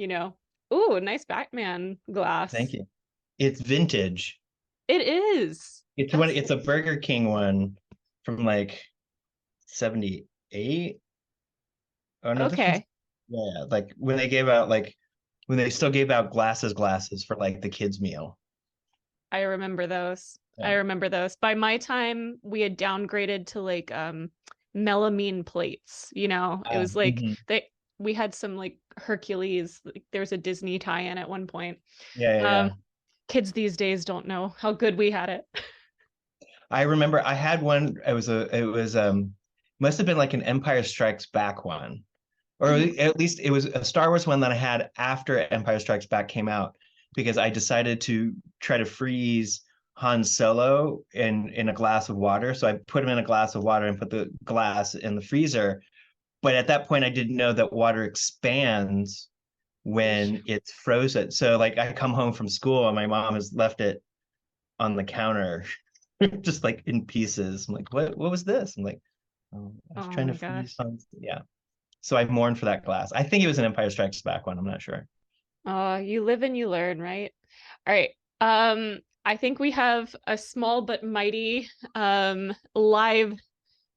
you know, ooh, nice Batman glass. Thank you. It's vintage. It is. That's It's a Burger King one from like 78. Oh no, this one's okay. yeah, like when they gave out like when they still gave out glasses for like the kids meal. I remember those. I Yeah. remember those. By my time, we had downgraded to like melamine plates, you know. It was like Mhm. we had some like Hercules, like there was a Disney tie-in at one point. Yeah, yeah, Um yeah. Kids these days don't know how good we had it. I remember I had one. It was must have been like an Empire Strikes Back one, or Mhm. at least it was a Star Wars one that I had after Empire Strikes Back came out because I decided to try to freeze Han Solo in a glass of water. So I put him in a glass of water and put the glass in the freezer. But at that point, I didn't know that water expands when it's frozen. So like I come home from school and my mom has left it on the counter, just like in pieces. I'm like, what was this? I'm like, oh, I was Oh trying to my freeze gosh. Hans. Yeah. So I mourned for that glass. I think it was an Empire Strikes Back one. I'm not sure. Oh, you live and you learn, right? All right. I think we have a small but mighty live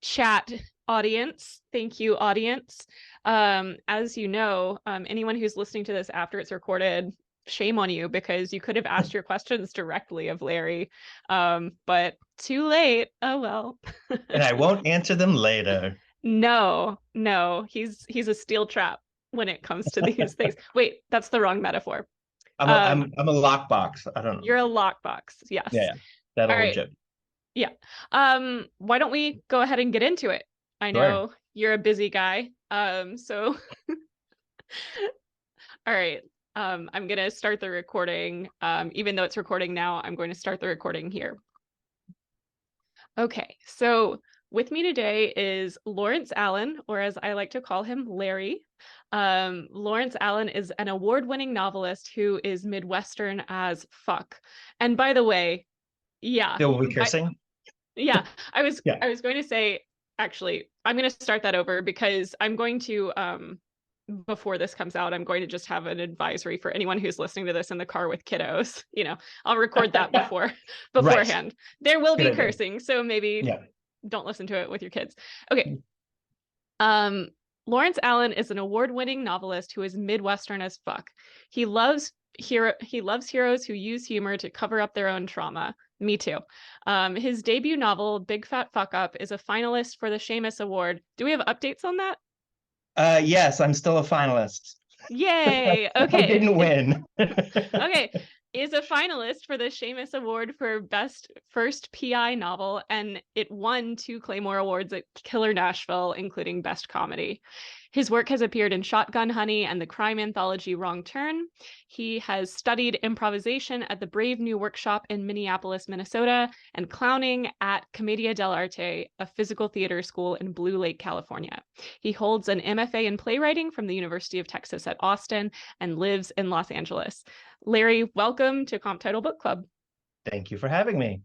chat audience. Thank you, audience. As you know, anyone who's listening to this after it's recorded, shame on you because you could have asked your questions directly of Larry. But too late. Oh well. And I won't answer them later. No, no, he's a steel trap when it comes to these things. Wait, that's the wrong metaphor. Um, I'm a lockbox. I don't know. you're a lockbox. Yeah, Yes. yeah. That All old right. joke. Yeah. Why don't we go ahead and get into it? I Sure. know you're a busy guy. So all right. I'm gonna start the recording. Even though it's recording now, I'm going to start the recording here. Okay, so with me today is Lawrence Allan, or as I like to call him, Larry. Lawrence Allan is an award-winning novelist who is Midwestern as fuck. And by the way, yeah, Still will be I, cursing. yeah, Yeah. I was going to say, actually, I'm going to start that over because I'm going to before this comes out, I'm going to just have an advisory for anyone who's listening to this in the car with kiddos. You know, I'll record that Right. beforehand. There will Good be idea. cursing, so maybe Yeah. don't listen to it with your kids. Okay. Um, Lawrence Allan is an award-winning novelist who is Midwestern as fuck. He loves heroes who use humor to cover up their own trauma. Me too. His debut novel, Big Fat Fuck Up, is a finalist for the Seamus Award. Do we have updates on that? Yes, I'm still a finalist. Yay. I Okay. didn't win. Okay. Is a finalist for the Seamus Award for Best First PI Novel, and it won 2 Claymore Awards at Killer Nashville, including Best Comedy. His work has appeared in Shotgun Honey and the crime anthology Wrong Turn. He has studied improvisation at the Brave New Workshop in Minneapolis, Minnesota, and clowning at Commedia dell'arte, a physical theater school in Blue Lake, California. He holds an MFA in playwriting from the University of Texas at Austin and lives in Los Angeles. Larry, welcome to Comp Title Book Club. Thank you for having me.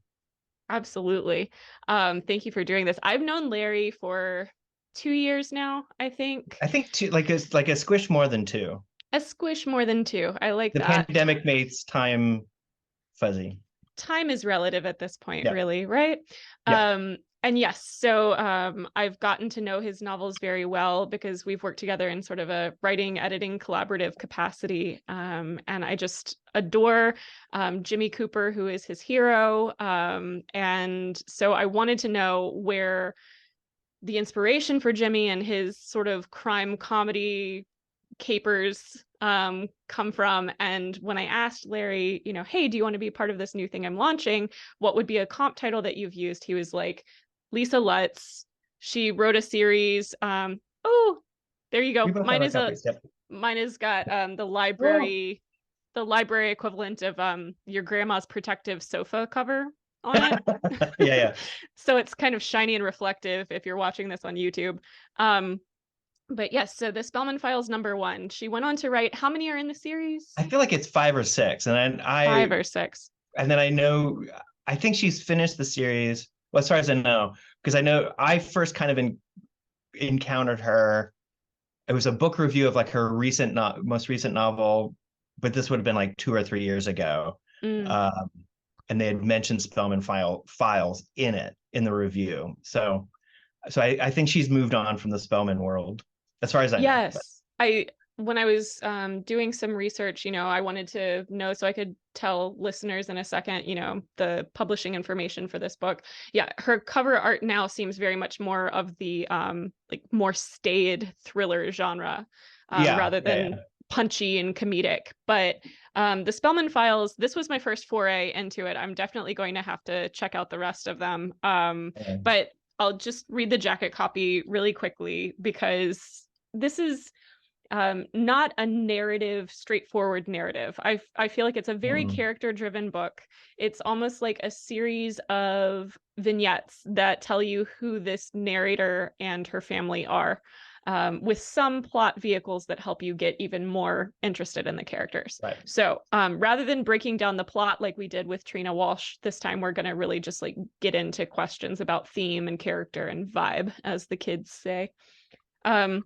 Absolutely. Thank you for doing this. I've known Larry for 2 years now, I think. I think two, like a squish more than two. A squish more than two. I like The that. pandemic makes time fuzzy. Time is relative at this point, Yeah. really, right? Yeah. And yes, so I've gotten to know his novels very well because we've worked together in sort of a writing, editing, collaborative capacity. And I just adore Jimmy Cooper, who is his hero. And so I wanted to know where the inspiration for Jimmy and his sort of crime comedy capers come from. And when I asked Larry, you know, hey, do you want to be part of this new thing I'm launching? What would be a comp title that you've used? He was like, Lisa Lutz. She wrote a series. Oh, there you We go. both have our copies. Yep. Mine has got Oh. the library equivalent of your grandma's protective sofa cover on it. Yeah, yeah. So it's kind of shiny and reflective if you're watching this on YouTube. But yes, so the Spellman Files #1. She went on to write, how many are in the series? I feel like it's five or six, and then Five or six. I know I think she's finished the series. Well, as far as I know, because I know I first kind of encountered her it was a book review of like her most recent novel, but this would have been like 2 or 3 years ago. Mm. And they had mentioned Files in it in the review. So I think she's moved on from the Spellman world, as far as I know. But Yes. When I was doing some research, I wanted to know so I could tell listeners in a second, the publishing information for this book. Yeah, her cover art now seems very much more of the like more staid thriller genre, yeah, rather yeah, than punchy and comedic. But the Spellman Files, this was my first foray into it. I'm definitely going to have to check out the rest of them. yeah. But I'll just read the jacket copy really quickly because this is not a straightforward narrative. I feel like it's a very Mm, character-driven book. It's almost like a series of vignettes that tell you who this narrator and her family are, with some plot vehicles that help you get even more interested in the characters. right. So rather than breaking down the plot like we did with Trina Walsh, this time we're going to really just like get into questions about theme and character and vibe, as the kids say. Um,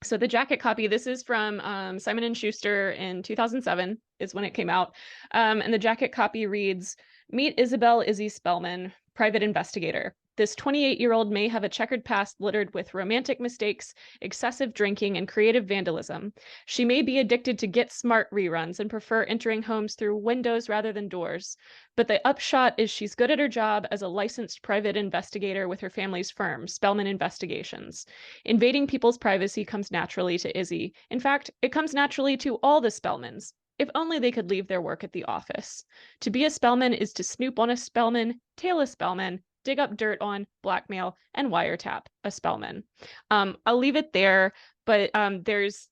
so the jacket copy, this is from Simon & Schuster in 2007 is when it came out. And the jacket copy reads, "Meet Isabel Izzy Spellman, private investigator. This 28-year-old may have a checkered past littered with romantic mistakes, excessive drinking, and creative vandalism. She may be addicted to Get Smart reruns and prefer entering homes through windows rather than doors. But the upshot is she's good at her job as a licensed private investigator with her family's firm, Spellman Investigations. Invading people's privacy comes naturally to Izzy. In fact, it comes naturally to all the Spellmans. If only they could leave their work at the office. To be a Spellman is to snoop on a Spellman, tail a Spellman, dig up dirt on, blackmail, and wiretap a Spellman." I'll leave it there, but there's,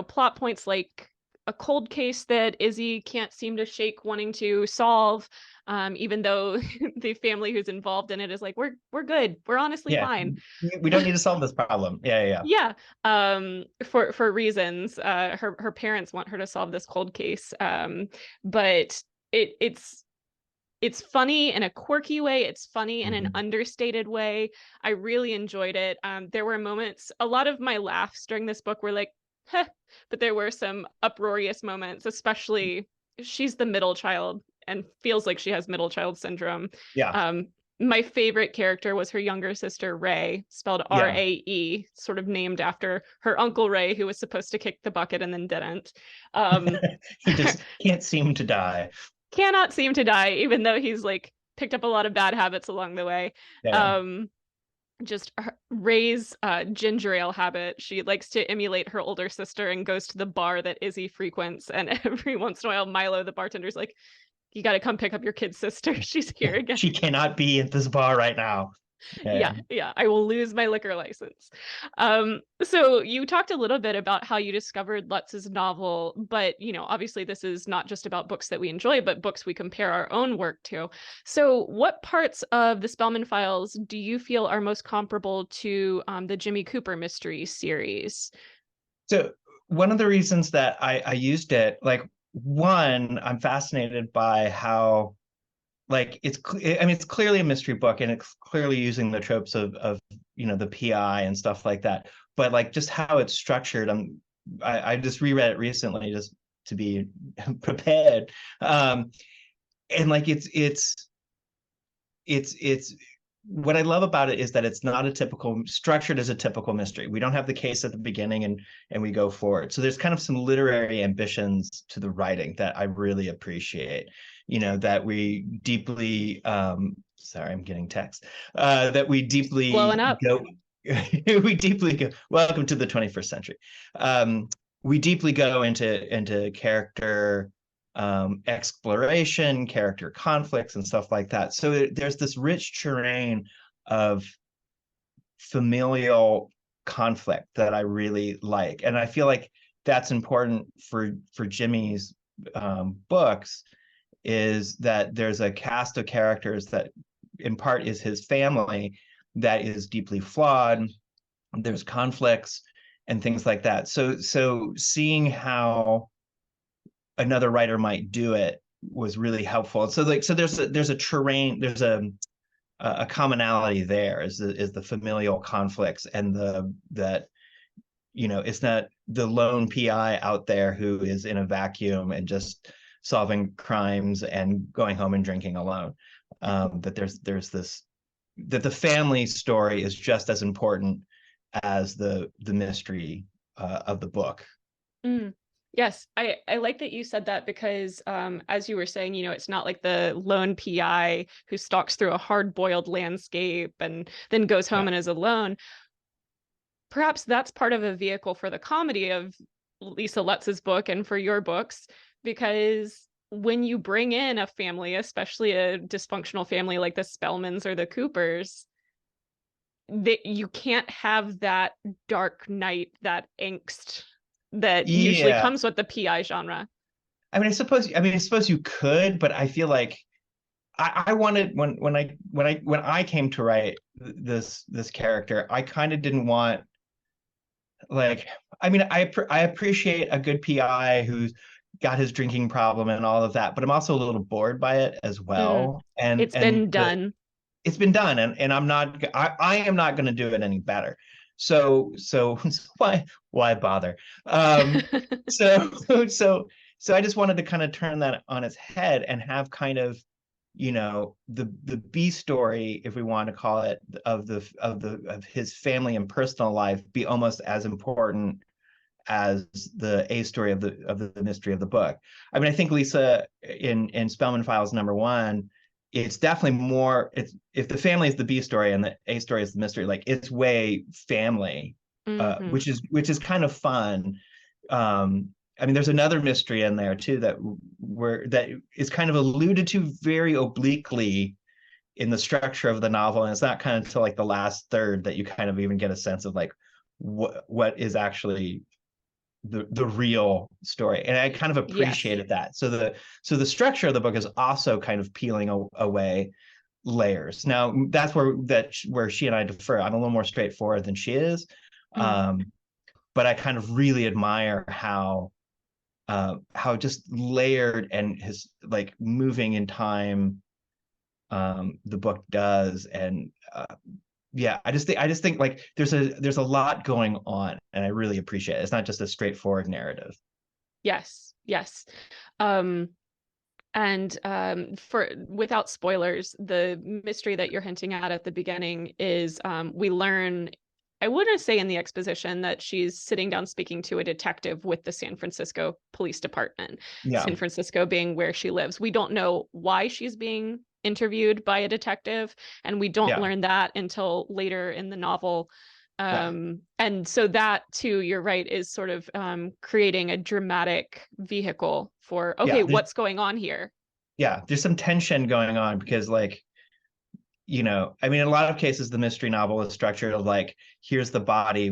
plot points like a cold case that Izzy can't seem to shake wanting to solve, even though the family who's involved in it is like, we're good, we're honestly Yeah, fine. we don't need to solve this problem. Yeah, yeah, Yeah, for reasons. Her parents want her to solve this cold case, but it's funny in a quirky way. It's funny yeah. in an understated way. I really enjoyed it. There were moments, a lot of my laughs during this book were like, heh, but there were some uproarious moments, especially she's the middle child and feels like she has middle child syndrome. Yeah, Um, my favorite character was her younger sister, Ray, spelled yeah. Rae, sort of named after her uncle Ray, who was supposed to kick the bucket and then didn't. Um, He just can't seem to die. cannot seem to die, even though he's like picked up a lot of bad habits along the way. Yeah. Um, just Ray's ginger ale habit. She likes to emulate her older sister and goes to the bar that Izzy frequents. And every once in a while, Milo, the bartender's like, "You got to come pick up your kid sister. She's here again." She cannot be at this bar right now. Yeah. Yeah, I will lose my liquor license. So you talked a little bit about how you discovered Lutz's novel, but obviously this is not just about books that we enjoy, but books we compare our own work to. So what parts of the Spellman Files do you feel are most comparable to the Jimmy Cooper mystery series? So one of the reasons that I used it, like one, I'm fascinated by how like it's clearly a mystery book and it's clearly using the tropes of the PI and stuff like that, but like just how it's structured. I just reread it recently just to be prepared, and like it's what I love about it is that it's not structured as a typical mystery. We don't have the case at the beginning and we go forward. So there's kind of some literary ambitions to the writing that I really appreciate. That we deeply sorry, I'm getting text. That we deeply Blowing up. go we deeply go, welcome to the 21st century. We deeply go into character exploration, character conflicts, and stuff like that. So there's this rich terrain of familial conflict that I really like, and I feel like that's important for Jimmy's books, is that there's a cast of characters that in part is his family that is deeply flawed. There's conflicts and things like that. So seeing how another writer might do it was really helpful. So there's a terrain, there's a commonality there, is the familial conflicts and that it's not the lone PI out there who is in a vacuum and just solving crimes and going home and drinking alone. That there's this, that the family story is just as important as the mystery of the book. Mm. Yes, I like that you said that because as you were saying, it's not like the lone PI who stalks through a hard-boiled landscape and then goes home Yeah. and is alone. Perhaps that's part of a vehicle for the comedy of Lisa Lutz's book and for your books, because when you bring in a family, especially a dysfunctional family like the Spellmans or the Coopers, that you can't have that dark night, that angst that usually Yeah. comes with the PI genre. I suppose you could, but I feel like I wanted, when I came to write this character, I kind of didn't want, like, I appreciate a good PI who's got his drinking problem and all of that, but I'm also a little bored by it as Mm. well. And It's been the done. it's been done, and I am not going to do it any better. So why bother? Um, so so I just wanted to kind of turn that on its head and have kind of, the B story, if we want to call it, of his family and personal life be almost as important as the A story of the mystery of the book. I think Lisa in Spellman Files #1, it's definitely more, it's, if the family is the B story and the A story is the mystery, like, it's way family, Hmm. which is kind of fun. There's another mystery in there too that is kind of alluded to very obliquely in the structure of the novel, and it's not kind of until like the last third that you kind of even get a sense of like what is actually the real story, and I kind of Yes. appreciated that. So the structure of the book is also kind of peeling away layers. Now that's where she and I differ. I'm a little more straightforward than she is, Mm. um, but I kind of really admire how just layered and his, like, moving in time, the book does. And yeah, I just think like there's a lot going on, and I really appreciate it. It's not just a straightforward narrative. Yes. Yes. Um, and for without spoilers, the mystery that you're hinting at the beginning is we learn, I wouldn't say in the exposition, that she's sitting down speaking to a detective with the San Francisco Police Department, Yeah, San Francisco being where she lives. We don't know why she's being interviewed by a detective, and we don't yeah, learn that until later in the novel. yeah, And so that too, you're right, is sort of creating a dramatic vehicle for, okay, yeah. what's going on here? There's some tension going on because, like, in a lot of cases, the mystery novel is structured of like, here's the body,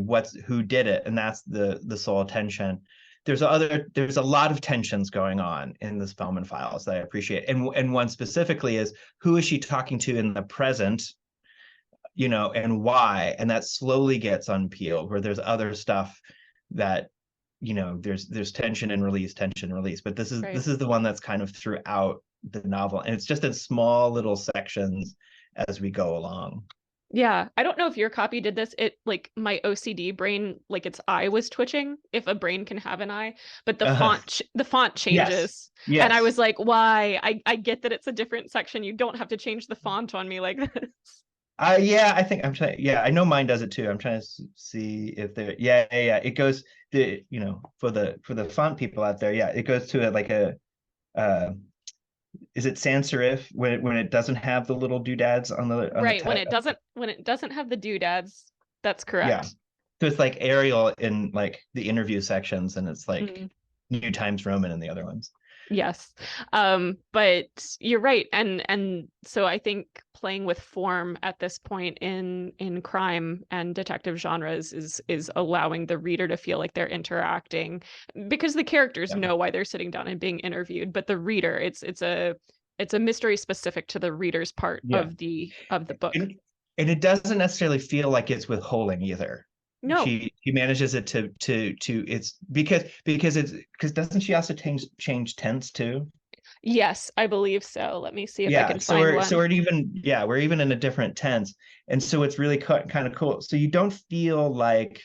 who did it, and that's the sole tension. There's a lot of tensions going on in the Spellman Files that I appreciate, and one specifically is, who is she talking to in the present, and why, and that slowly gets unpeeled, where there's other stuff that, there's tension and release, tension and release, but this is Right. this is the one that's kind of throughout the novel, and it's just in small little sections as we go along. Yeah, I don't know if your copy did this. It, like, my OCD brain, like its eye was twitching, if a brain can have an eye, but uh, the font yes, changes. And I yes. was like, why? I get that it's a different section. You don't have to change the font on me like this. Yeah, I think I'm trying. Yeah, I know mine does it too. I'm trying to see if there. Yeah, yeah, yeah. It goes, for the font people out there. Yeah, it goes to it like a. Uh, is it sans serif when it doesn't have the little doodads on the Right, type? when it doesn't have the doodads, that's Yeah, correct. so it's like Arial in like the interview sections, and it's like Mm. New Times Roman in the other ones. Yes. But you're right. And so I think playing with form at this point in crime and detective genres is allowing the reader to feel like they're interacting, because the characters Yeah, know why they're sitting down and being interviewed, but the reader, it's a mystery specific to the reader's part yeah. of the book. And it doesn't necessarily feel like it's withholding either. No. She manages it to it's because doesn't she also change tense too? Yes, I believe so. Let me see if I Yeah, can so find we're so one. we're even yeah we're even in a different tense, and so it's really kind of cool. So you don't feel like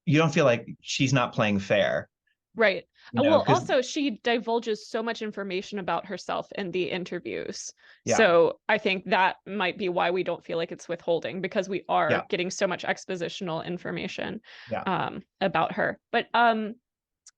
you don't feel like she's not playing fair, Right. Well, because also she divulges so much information about herself in the interviews. yeah, So I think that might be why we don't feel like it's withholding, because we are yeah, getting so much expositional information yeah, about her. But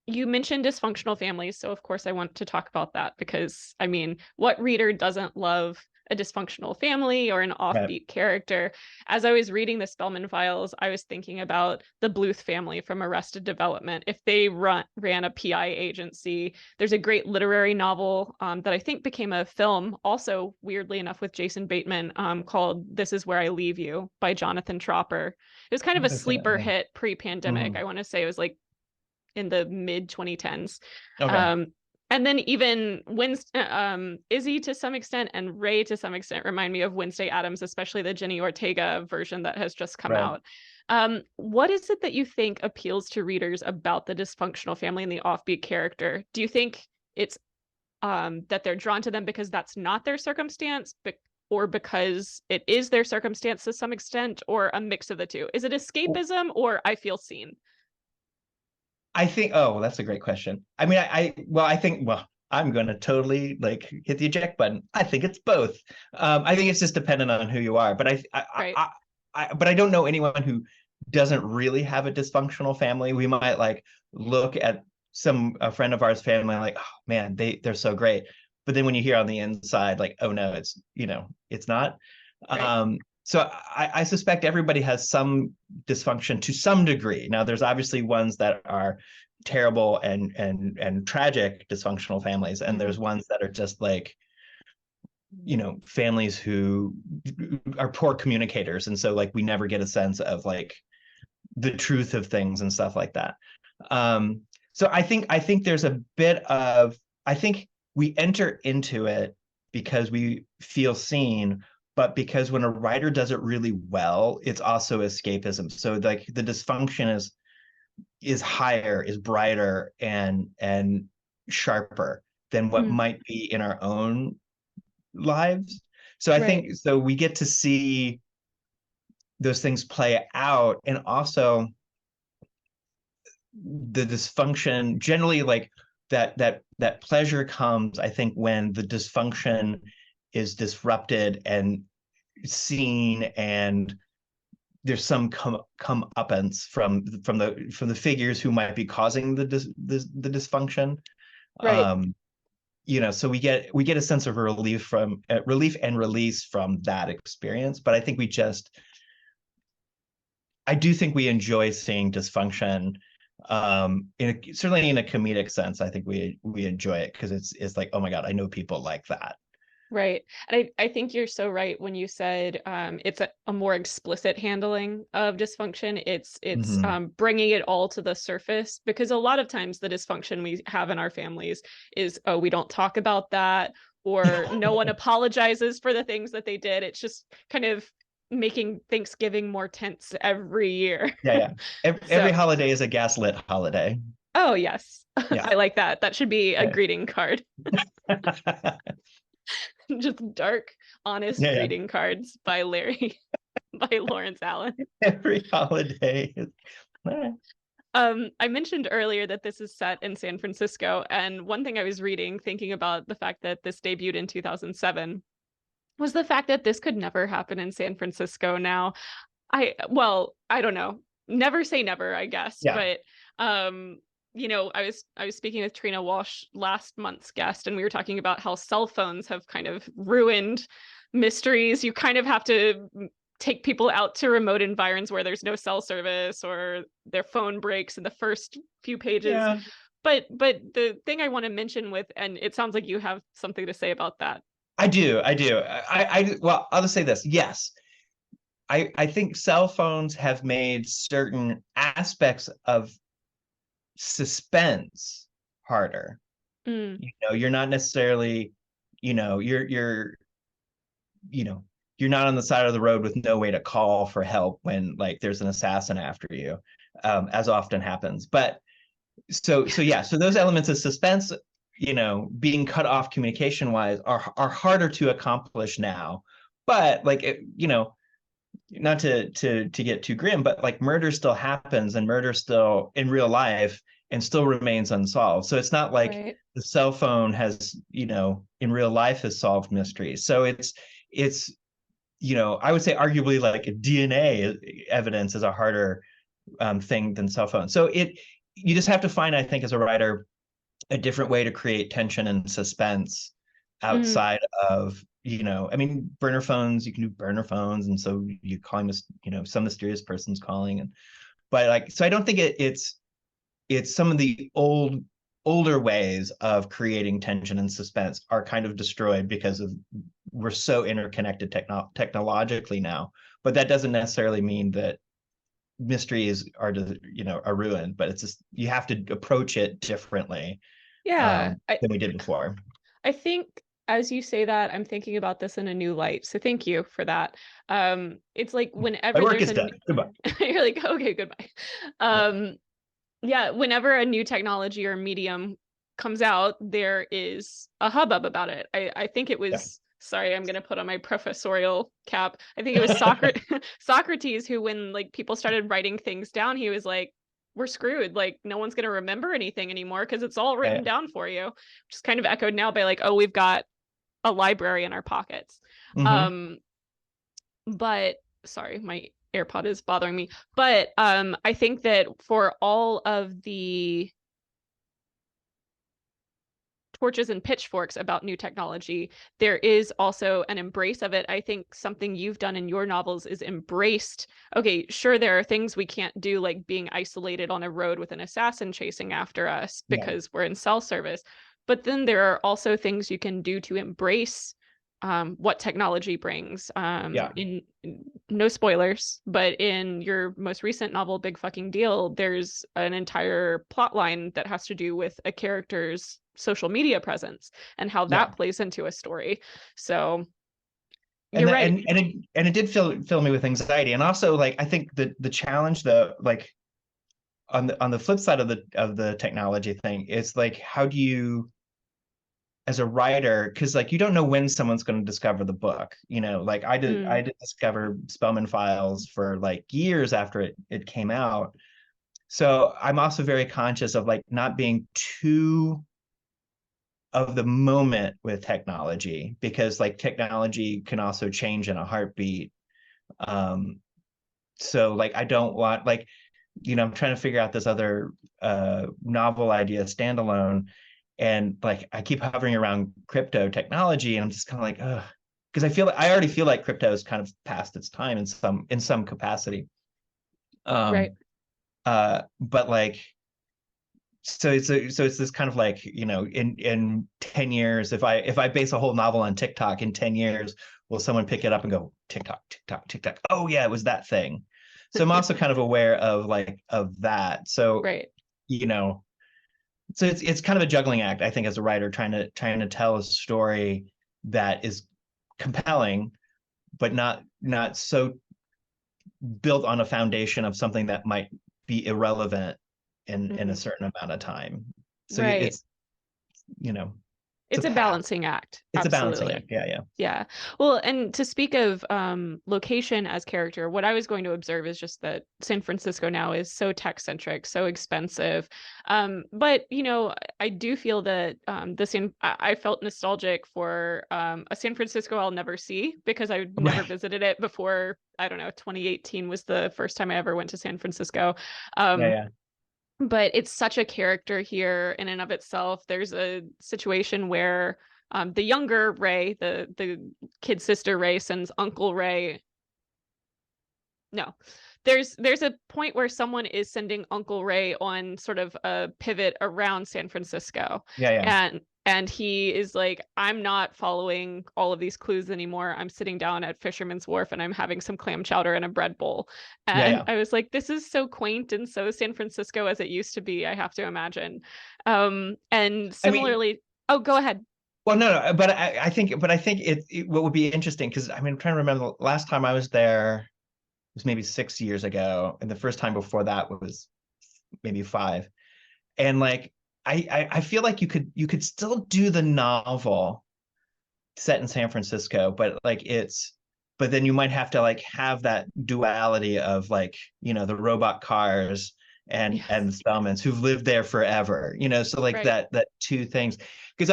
you mentioned dysfunctional families, so of course I want to talk about that, because I mean, what reader doesn't love a dysfunctional family or an right. offbeat character? As I was reading the Spellman Files, I was thinking about the Bluth family from Arrested Development. If they ran a PI agency, there's a great literary novel that I think became a film, also weirdly enough with Jason Bateman, called This Is Where I Leave You by Jonathan Tropper. It was kind of a sleeper hit pre-pandemic. Mhm. I want to say it was like in the mid 2010s. Okay, Um, and then even Izzy to some extent and Ray to some extent remind me of Wednesday Addams, especially the Jenny Ortega version that has just come right. out. What is it that you think appeals to readers about the dysfunctional family and the offbeat character? Do you think it's that they're drawn to them because that's not their circumstance, or because it is their circumstance to some extent, or a mix of the two? Is it escapism or I feel seen? I think, oh, that's a great question. I mean, well, I think, well, I'm going to totally like hit the eject button. I think it's both. I think it's just dependent on who you are. But Right. but I don't know anyone who doesn't really have a dysfunctional family. We might like look at a friend of ours family like, oh man, they're so great. But then when you hear on the inside, like, oh no, it's not. Right. So I suspect everybody has some dysfunction to some degree. Now, there's obviously ones that are terrible and tragic dysfunctional families, and Mm-hmm. there's ones that are just like, families who are poor communicators, and so like we never get a sense of like the truth of things and stuff like that. Um, so I think there's a bit of, I think we enter into it because we feel seen, but because when a writer does it really well, it's also escapism. So like the dysfunction is higher, is brighter, and sharper than what Mm, might be in our own lives. So I right. think so we get to see those things play out, and also the dysfunction generally, like that pleasure comes, I think, when the dysfunction is disrupted and seen, and there's some comeuppance from the figures who might be causing the dysfunction. Right. um so we get a sense of relief and release from that experience. But I do think we enjoy seeing dysfunction, certainly in a comedic sense. I think we enjoy it because it's like, oh my god, I know people like that. Right. And I think you're so right when you said it's a more explicit handling of dysfunction. It's Mm-hmm. bringing it all to the surface, because a lot of times the dysfunction we have in our families is, oh, we don't talk about that, or no one apologizes for the things that they did. It's just kind of making Thanksgiving more tense every year. Yeah, yeah. Every So, holiday is a gaslit holiday. oh yes, Yeah. I like that. That should be a Yeah. greeting card. Yeah, Just dark, honest yeah. greeting cards by Larry, by Lawrence Allan. Every holiday is. I mentioned earlier that this is set in San Francisco, and one thing I was reading, thinking about the fact that this debuted in 2007, was the fact that this could never happen in San Francisco now. Well, I don't know. Never say never, I guess. Yeah. But I was speaking with Trina Walsh, last month's guest, and we were talking about how cell phones have kind of ruined mysteries. You kind of have to take people out to remote environs where there's no cell service, or their phone breaks in the first few pages. Yeah. But the thing I want to mention with, and it sounds like you have something to say about that. I do. I do. Well, I'll just say this. Yes. I think cell phones have made certain aspects of suspense harder. Mm, You're not necessarily, you know, you know, you're not on the side of the road with no way to call for help when like there's an assassin after you, as often happens. But so yeah, so those elements of suspense, being cut off communication wise are harder to accomplish now. But like not to get too grim, but like murder still happens and murder still in real life and still remains unsolved. So it's not like Right. the cell phone has, in real life has solved mysteries. So it's I would say arguably like DNA evidence is a harder thing than cell phone. So you just have to find, I think, as a writer, a different way to create tension and suspense Mhm. outside of, I mean, burner phones, you can do burner phones. And so you call him, some mysterious person's calling. But like, so I don't think it's some of the older ways of creating tension and suspense are kind of destroyed because of we're so interconnected technologically now. But that doesn't necessarily mean that mysteries are ruined, but it's just you have to approach it differently Yeah. than we did before. I think as you say that, I'm thinking about this in a new light. So thank you for that. It's like My whenever work there's is done. Goodbye. you're like, okay, goodbye. Yeah. Yeah, whenever a new technology or medium comes out, there is a hubbub about it. I think it Yeah. was, sorry, I'm gonna put on my professorial cap. I think it was Socrates who, when like people started writing things down, he was like, we're screwed. Like no one's gonna remember anything anymore because it's all written Yeah. down for you. Which is kind of echoed now by like, oh, we've got a library in our pockets. Mm-hmm. Um, but sorry, my AirPod is bothering me. But I think that for all of the torches and pitchforks about new technology, there is also an embrace of it. I think something you've done in your novels is embraced. Okay, sure, there are things we can't do, like being isolated on a road with an assassin chasing after us Yeah. because we're in cell service. But then there are also things you can do to embrace what technology brings. Yeah. In no spoilers, but in your most recent novel, Big Fucking Deal, there's an entire plot line that has to do with a character's social media presence and how Yeah. that plays into a story. So And you're that, right. and it did fill me with anxiety. And also, like, I think the challenge, though, like on the flip side of the technology thing, is like, how do you, as a writer, because like you don't know when someone's going to discover the book. Like I Mm, did discover Spellman Files for like years after it came out. So I'm also very conscious of like not being too of the moment with technology, because like technology can also change in a heartbeat. Um, so like I don't want, like, I'm trying to figure out this other novel idea standalone, and like I keep hovering around crypto technology, and I'm just kind of like, ugh, because I already feel like crypto is kind of past its time in some capacity. right. Um, but like, so it's this kind of like, in 10 years, if I base a whole novel on TikTok, in 10 years, will someone pick it up and go, TikTok, TikTok, TikTok, oh yeah, it was that thing. So I'm also kind of aware of that. So, Right. you know so it's kind of a juggling act, I think, as a writer, trying to tell a story that is compelling, but not so built on a foundation of something that might be irrelevant in a Mhm. certain amount of time. So Right. you know it's a It's a path. balancing act. It's a balancing Absolutely. act. Yeah, yeah. Yeah. Well, and to speak of location as character, what I was going to observe is just that San Francisco now is so tech centric, so expensive. But I do feel that I felt nostalgic for a San Francisco I'll never see because I never Right. visited it before. I don't know, 2018 was the first time I ever went to San Francisco. Yeah, Um, yeah. but it's such a character here in and of itself. There's a situation where the younger Ray, the kid sister Ray, sends Uncle Ray. No, there's a point where someone is sending Uncle Ray on sort of a pivot around San Francisco, Yeah, yeah. and he is like, I'm not following all of these clues anymore. I'm sitting down at Fisherman's Wharf and I'm having some clam chowder and a bread bowl. Yeah, And yeah. I was like, this is so quaint and so San Francisco as it used to be, I have to imagine. And I mean, similarly, oh, go ahead. well, no, but I think what would be interesting, because I mean, I'm trying to remember the last time I was there was maybe 6 years ago, and the first time before that was maybe five. And like, I feel like you could still do the novel set in San Francisco, but like but then you might have to like have that duality of like, the robot cars and the Yes. Spellmans who've lived there forever, so like Right. that two things. Because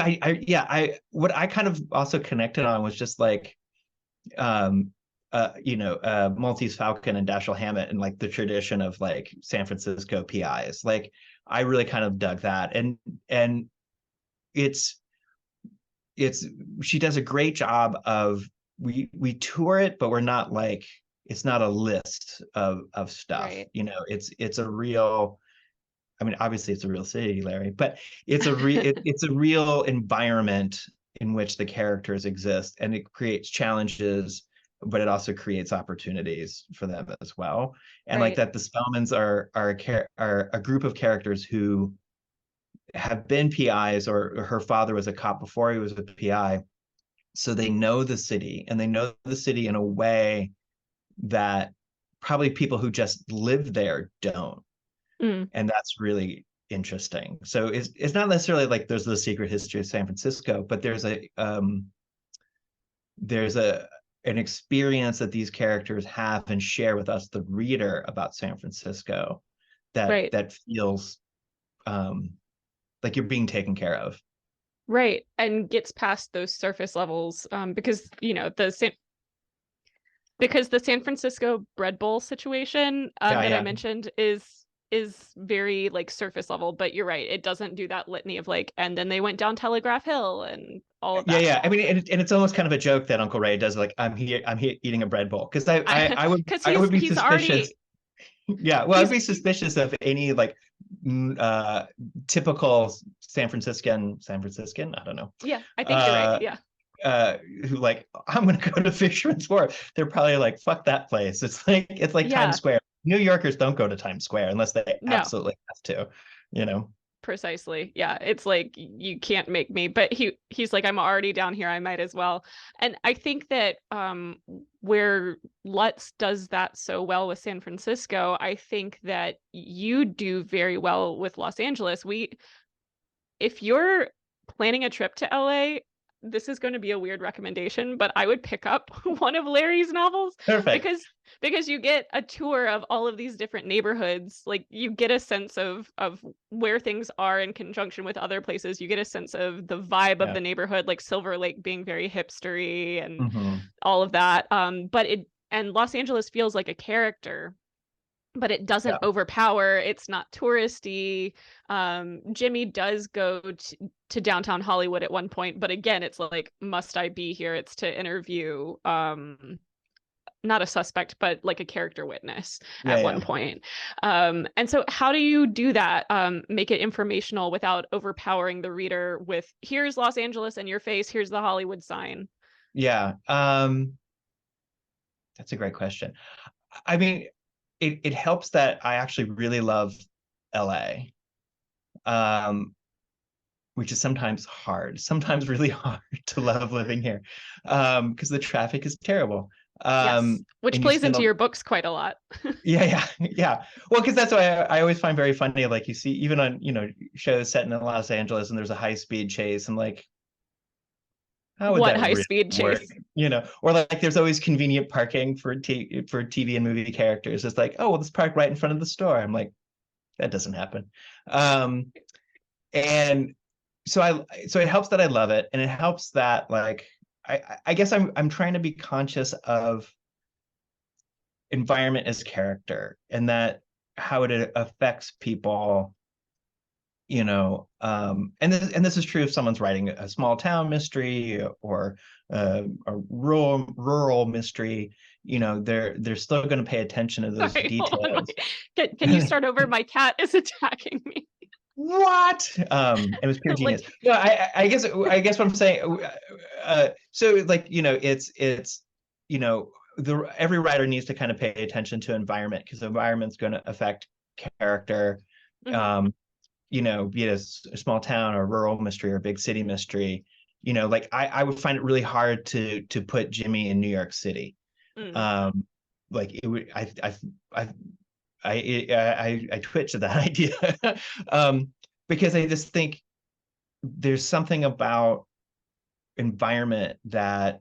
what I kind of also connected on was just like um Maltese Falcon and Dashiell Hammett and like the tradition of like San Francisco PIs. Like I really kind of dug that. And it's it's she does a great job of we tour it, but we're not like it's not a list of stuff. Right. It's a real, I mean, obviously it's a real city, Larry, but it's a real environment in which the characters exist, and it creates challenges, but it also creates opportunities for them as well. And like Right. that, the Spellmans are a group of characters who have been PIs, or her father was a cop before he was a PI, so they know the city, and they know the city in a way that probably people who just live there don't. Mm. And that's really interesting. So it's not necessarily like there's the secret history of San Francisco, but there's an experience that these characters have and share with us, the reader, about San Francisco that Right. that feels like you're being taken care of. Right. And gets past those surface levels, because the San Francisco bread bowl situation, Yeah, that I yeah. mentioned is very like surface level, but you're right, it doesn't do that litany of like, and then they went down Telegraph Hill and all of Yeah, that. yeah. I mean, and it's almost kind of a joke that Uncle Ray does, like, I'm here eating a bread bowl, because I because I would be he's suspicious. already Yeah, well, I'd he's be suspicious of any like typical San Franciscan, I don't know, yeah, I think you're right. uh, Yeah. who like, I'm gonna go to Fisherman's Wharf. They're probably like, fuck that place. It's like Times Yeah. Square. New Yorkers don't go to Times Square unless they No. absolutely have to, you know. Precisely. Yeah. It's like you can't make me. But he's like, I'm already down here, I might as well. And I think that where Lutz does that so well with San Francisco, I think that you do very well with Los Angeles. If you're planning a trip to LA, this is going to be a weird recommendation, but I would pick up one of Larry's novels, Perfect. because you get a tour of all of these different neighborhoods. Like you get a sense of where things are in conjunction with other places. You get a sense of the vibe of Yeah. the neighborhood, like Silver Lake being very hipstery and Hmm. all of that. But Los Angeles feels like a character, but it doesn't Yeah. overpower. It's not touristy. Jimmy does go to downtown Hollywood at one point, but again, it's like, must I be here? It's to interview not a suspect, but like a character witness Yeah. at Yeah. one point. And so how do you do that? Make it informational without overpowering the reader with, here's Los Angeles in your face, here's the Hollywood sign. Yeah. That's a great question. I mean, it helps that I actually really love LA, which is sometimes really hard to love living here, because the traffic is terrible. Yes, which And you plays spend into your books quite a lot. yeah, yeah, yeah. Well, because that's why I always find very funny. Like you see, even on shows set in Los Angeles, and there's a high speed chase. I'm like, how would What that high really speed work? chase? Or like there's always convenient parking for TV and movie characters. It's like, oh, well, let's park right in front of the store. I'm like, that doesn't happen. Um, and so it helps that I love it, and it helps that like I guess I'm trying to be conscious of environment as character, and that how it affects people, and this is true if someone's writing a small town mystery, or a rural mystery. They're still going to pay attention to those Sorry, hold on. details. Can you start over? My cat is attacking me. What? It was pure Like, genius. No, I guess what I'm saying. So like it's every writer needs to kind of pay attention to environment, because the environment's going to affect character. mhm, Um, be it a small town or rural mystery or big city mystery. Like I would find it really hard to put Jimmy in New York City. mm, Um, like it would I twitch at that idea, because I just think there's something about environment that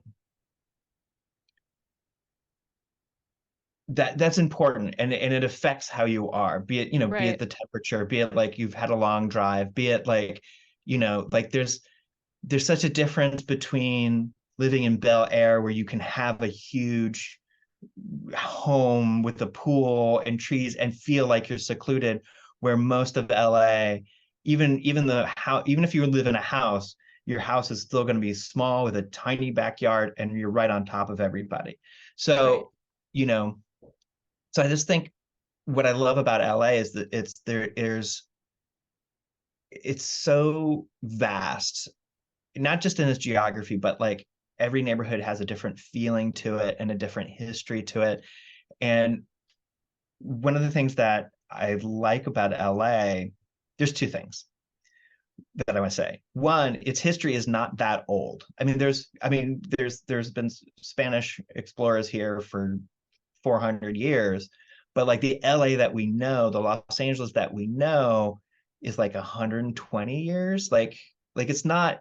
that's important, and it affects how you are, be it, be it Right. the temperature, be it like you've had a long drive, be it like, like there's such a difference between living in Bel Air where you can have a huge home with a pool and trees and feel like you're secluded, where most of LA, even the house, even if you live in a house, your house is still going to be small with a tiny backyard and you're right on top of everybody. Right. So, you know, so I just think what I love about LA is that it's so vast, not just in its geography, but like every neighborhood has a different feeling to it and a different history to it. And one of the things that I like about LA, there's two things that I want to say. One, its history is not that old. There's been Spanish explorers here for 400 years, but like the LA that we know, the Los Angeles that we know is like 120 years. Like it's not,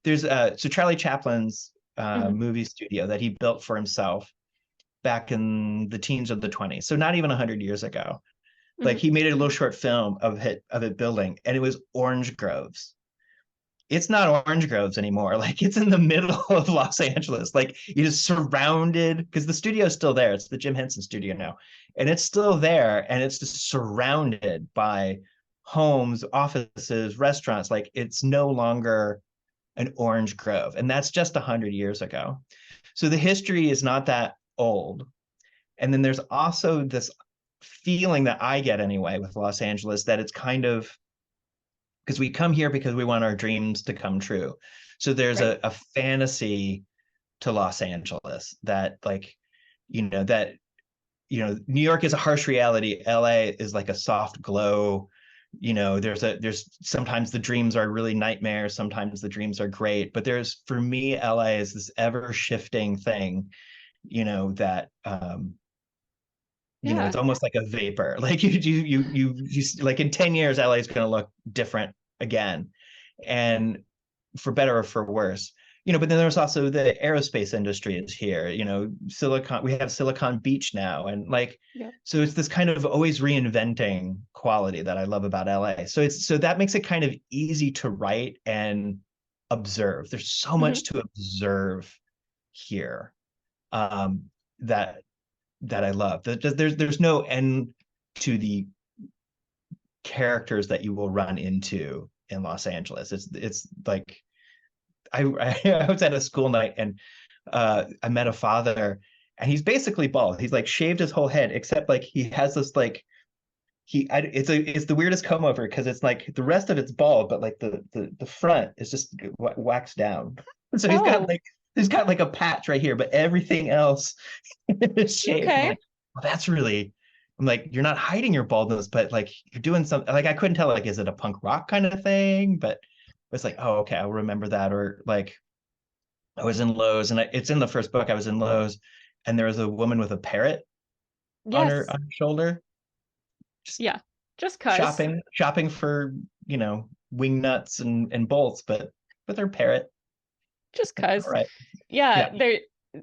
there's so Charlie Chaplin's Hmm. movie studio that he built for himself back in the teens of the 20s. So not even 100 years ago. Like Hmm. he made a little short film of it building, and it was orange groves. It's not orange groves anymore. Like it's in the middle of Los Angeles. Like it is surrounded, because the studio is still there. It's the Jim Henson studio now. And it's still there, and it's just surrounded by homes, offices, restaurants. Like it's no longer an orange grove. And that's just 100 years ago. So the history is not that old. And then there's also this feeling that I get anyway with Los Angeles, that it's kind of, because we come here because we want our dreams to come true. So there's Right. a fantasy to Los Angeles that like, that, New York is a harsh reality. LA is like a soft glow. There's sometimes the dreams are really nightmares. Sometimes the dreams are great. But for me, LA is this ever shifting thing, that, Yeah. it's almost like a vapor. Like you like in 10 years, LA is going to look different again, and for better or for worse. But then there's also the aerospace industry is here. We have Silicon Beach now, and like, Yep. so it's this kind of always reinventing quality that I love about LA. So that makes it kind of easy to write and observe. There's so Hmm. much to observe here, um, that I love. There's no end to the characters that you will run into in Los Angeles. It's like I was at a school night, and I met a father, and he's basically bald. He's like shaved his whole head, except like he has this like it's the weirdest comb over, because it's like the rest of it's bald, but like the front is just waxed down. So Oh, he's got like a patch right here, but everything else is shaved. I'm okay. like, well, that's really. I'm like, you're not hiding your baldness, but like you're doing something. Like I couldn't tell, like, is it a punk rock kind of thing? But it's like, oh, okay, I'll remember that. Or like, I was in Lowe's, and it's in the first book. I was in Lowe's, and there was a woman with a parrot on her Yes. shoulder, just Yeah. Just cuz. shopping for, wing nuts and bolts, but with her parrot. Just Like, all cuz. right, Yeah, yeah,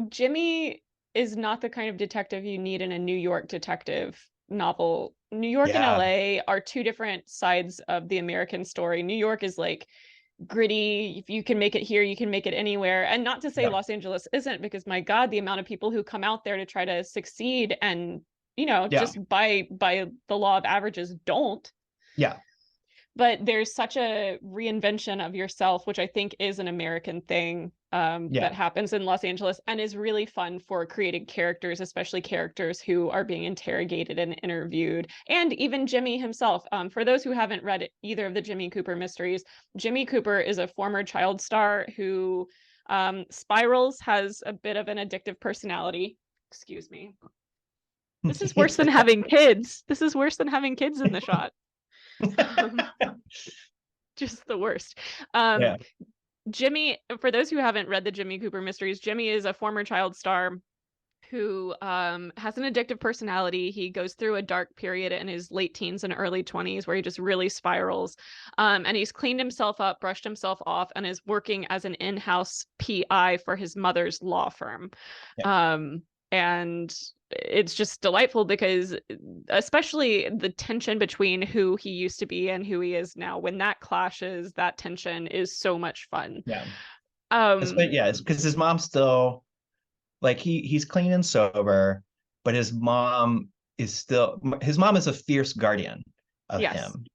Jimmy is not the kind of detective you need in a New York detective novel. New York and yeah, LA are two different sides of the American story. New York is like gritty. If you can make it here, you can make it anywhere. And not to say yeah, Los Angeles isn't, because my God, the amount of people who come out there to try to succeed and, yeah, just by the law of averages don't. yeah, But there's such a reinvention of yourself, which I think is an American thing, that yeah, happens in Los Angeles and is really fun for creating characters, especially characters who are being interrogated and interviewed. And even Jimmy himself. For those who haven't read either of the Jimmy Cooper mysteries, Jimmy Cooper is a former child star who spirals, has a bit of an addictive personality. Excuse me. This is worse than having kids. This is worse than having kids in the shot. Um, just the worst. Um, yeah, Jimmy, for those who haven't read the Jimmy Cooper mysteries, Jimmy is a former child star who has an addictive personality. He goes through a dark period in his late teens and early 20s where he just really spirals. And he's cleaned himself up, brushed himself off, and is working as an in-house PI for his mother's law firm. yeah. Um, And it's just delightful because especially the tension between who he used to be and who he is now, when that clashes, that tension is so much fun. Yeah. Um, Yeah, it's because his mom's still like he's clean and sober, but his mom is a fierce guardian of yes. him.